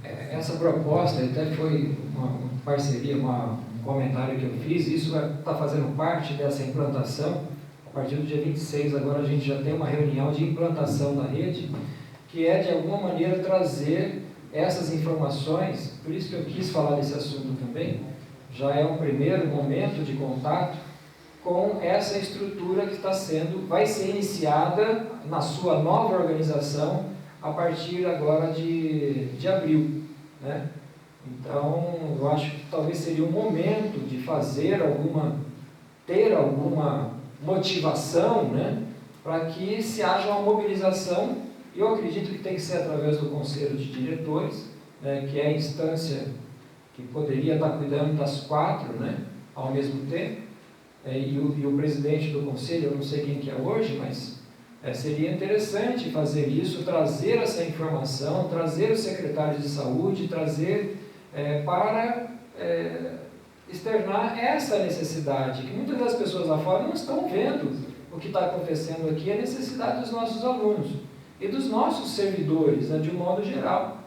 Essa proposta até foi uma parceria, um comentário que eu fiz, isso está fazendo parte dessa implantação. A partir do dia 26, agora a gente já tem uma reunião de implantação da rede, que é de alguma maneira trazer essas informações, por isso que eu quis falar desse assunto também, já é um primeiro momento de contato com essa estrutura que vai ser iniciada na sua nova organização a partir agora de abril. Né? Então, eu acho que talvez seria um momento de ter alguma motivação, né, para que se haja uma mobilização. Eu acredito que tem que ser através do Conselho de Diretores, né, que é a instância que poderia estar cuidando das 4, né, ao mesmo tempo, e o presidente do Conselho, eu não sei quem que é hoje, mas seria interessante fazer isso, trazer essa informação, trazer os secretários de saúde, trazer para externar essa necessidade, que muitas das pessoas lá fora não estão vendo o que está acontecendo aqui, a necessidade dos nossos alunos e dos nossos servidores, né, de um modo geral,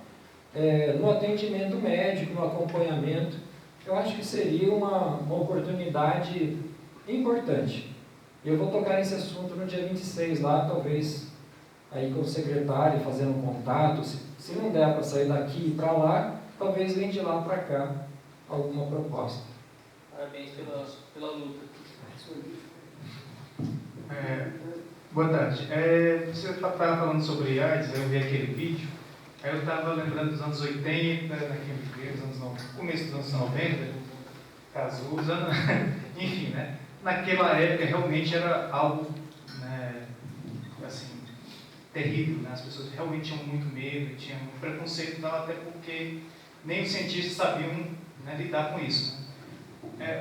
no atendimento médico, no acompanhamento. Eu acho que seria uma oportunidade importante. Eu vou tocar nesse assunto no dia 26 lá, talvez aí com o secretário fazendo um contato, se não der para sair daqui e para lá, talvez venha de lá para cá alguma proposta. Parabéns pela luta. Boa tarde. Você estava falando sobre AIDS, eu vi aquele vídeo, aí eu estava lembrando dos anos 80, começo dos anos 90, Cazuza, enfim, né? Naquela época realmente era algo, né, assim, terrível, né? As pessoas realmente tinham muito medo, tinham um preconceito, não, até porque nem os cientistas sabiam, né, lidar com isso.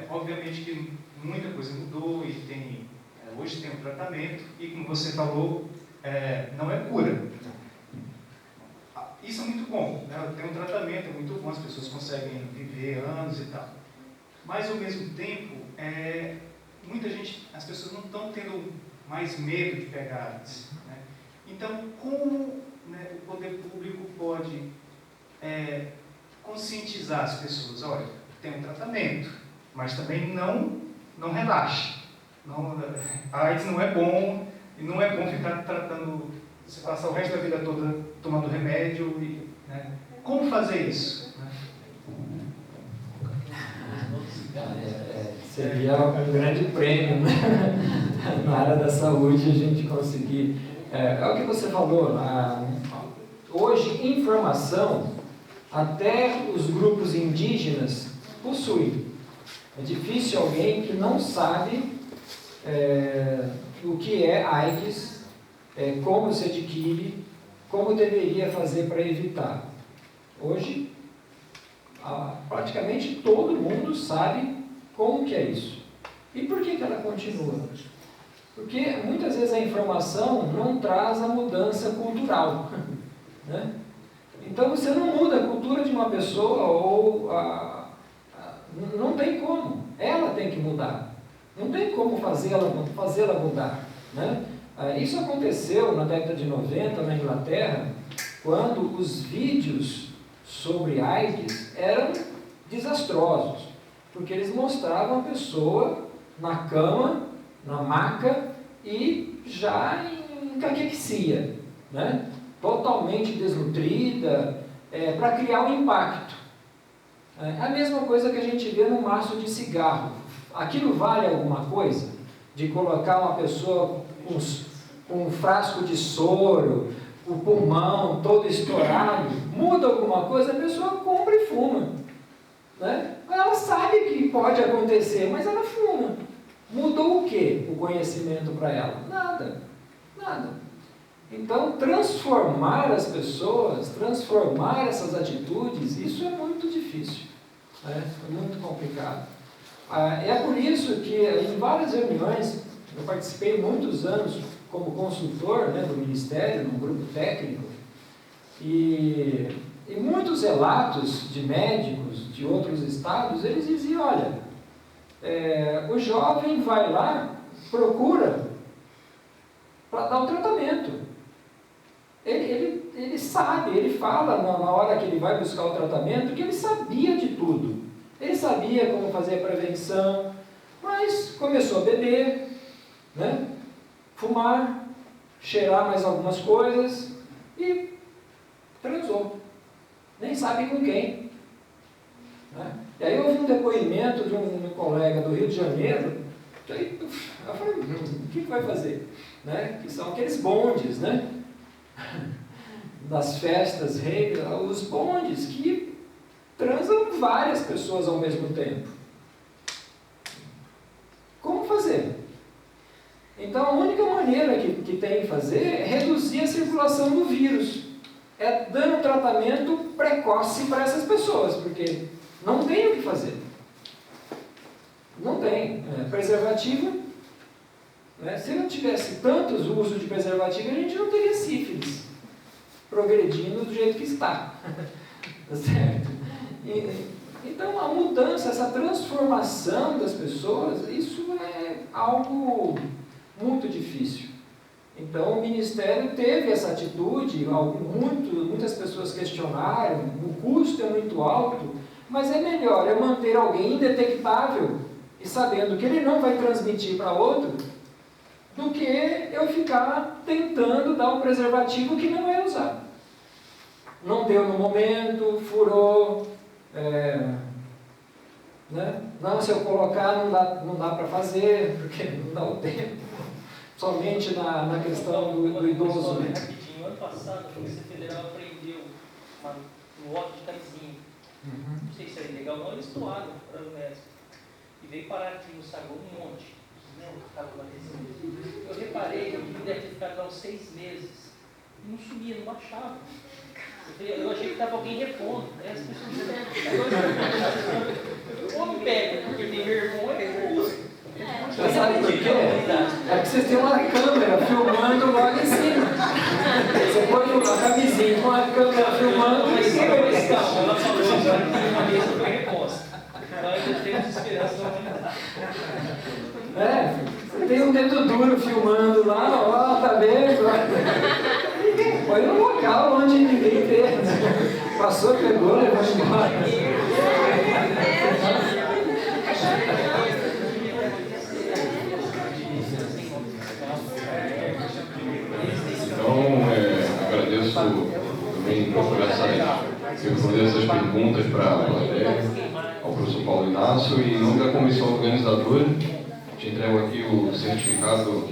Obviamente que muita coisa mudou e hoje tem um tratamento e, como você falou, não é cura. Isso é muito bom, né? Tem um tratamento, é muito bom, as pessoas conseguem viver anos e tal. Mas, ao mesmo tempo, as pessoas não estão tendo mais medo de pegar AIDS, né? Então, como, né, o poder público pode conscientizar as pessoas? Olha, tem um tratamento, mas também não relaxe. A AIDS não é bom, e não é bom ficar tratando, você passar o resto da vida toda tomando remédio. Né? Como fazer isso? Né? Seria um grande prêmio, né? Na área da saúde a gente conseguir. É o que você falou, hoje informação até os grupos indígenas possuem. É difícil alguém que não sabe o que é AIDS, como se adquire, como deveria fazer para evitar. Hoje, praticamente todo mundo sabe como que é isso. E por que ela continua? Porque muitas vezes a informação não traz a mudança cultural. Né? Então você não muda a cultura de uma pessoa não tem como. Ela tem que mudar. Não tem como fazê-la mudar. Né? Isso aconteceu na década de 90 na Inglaterra, quando os vídeos sobre AIDS eram desastrosos, porque eles mostravam a pessoa na cama, na maca e já em caquexia, né? Totalmente desnutrida, para criar um impacto. É a mesma coisa que a gente vê no maço de cigarro. Aquilo vale alguma coisa? De colocar uma pessoa com um frasco de soro, o pulmão todo estourado, muda alguma coisa, a pessoa compra e fuma. Né? Ela sabe que pode acontecer, mas ela fuma. Mudou o que o conhecimento para ela? Nada. Então, transformar as pessoas, transformar essas atitudes, isso é muito difícil. É muito complicado. É por isso que em várias reuniões, eu participei muitos anos como consultor, né, do Ministério, num grupo técnico, e muitos relatos de médicos de outros estados, eles diziam, olha, o jovem vai lá, procura para dar o tratamento. Ele sabe, ele fala na hora que ele vai buscar o tratamento que ele sabia de tudo. Ele sabia como fazer a prevenção, mas começou a beber, né? Fumar, cheirar mais algumas coisas e transou. Nem sabe com quem. Né? E aí houve um depoimento de um colega do Rio de Janeiro, que aí, eu falei, o que vai fazer? Né? Que são aqueles bondes, né? Das festas, os bondes que transam várias pessoas ao mesmo tempo. Como fazer? Então a única maneira que tem de fazer é reduzir a circulação do vírus. É dando tratamento precoce para essas pessoas, porque não tem o que fazer. Não tem. Preservativo, né? Se não tivesse tantos usos de preservativo, a gente não teria sífilis progredindo do jeito que está. Certo? Então a mudança, essa transformação das pessoas, isso é algo muito difícil. Então o Ministério teve essa atitude, muitas pessoas questionaram, o custo é muito alto, mas é melhor eu manter alguém indetectável e sabendo que ele não vai transmitir para outro, do que eu ficar tentando dar um preservativo que não vai usar. Não deu no momento, furou, né? Não, se eu colocar não dá para fazer, porque não dá o tempo. Somente na questão do idoso. Né? Rapidinho, ano passado a Polícia Federal apreendeu um lote de camisinha. Não sei se era legal, não, eles doaram para o médico. E veio parar aqui no saguão um monte. Eu reparei que deve ter ficado lá uns 6 meses. E não sumia, não baixava. Eu achei que estava alguém repondo. Né? As pessoas ou me pega porque tem vergonha, ou usa. Mas sabe por quê? É porque vocês têm uma câmera filmando logo em cima. Você põe uma camisinha com a câmera filmando e Mas você ela vê. falou que a mesa foi reposta. Então ainda temos esperança da humanidade. Você tem um dedo duro filmando lá, ó, tá vendo? Põe no local onde ninguém vê. Passou, pegou, levou embora. Então, agradeço também por responder essas perguntas para a plateia, ao professor Paulo Inácio, e em nome da comissão organizadora, te entrego aqui o certificado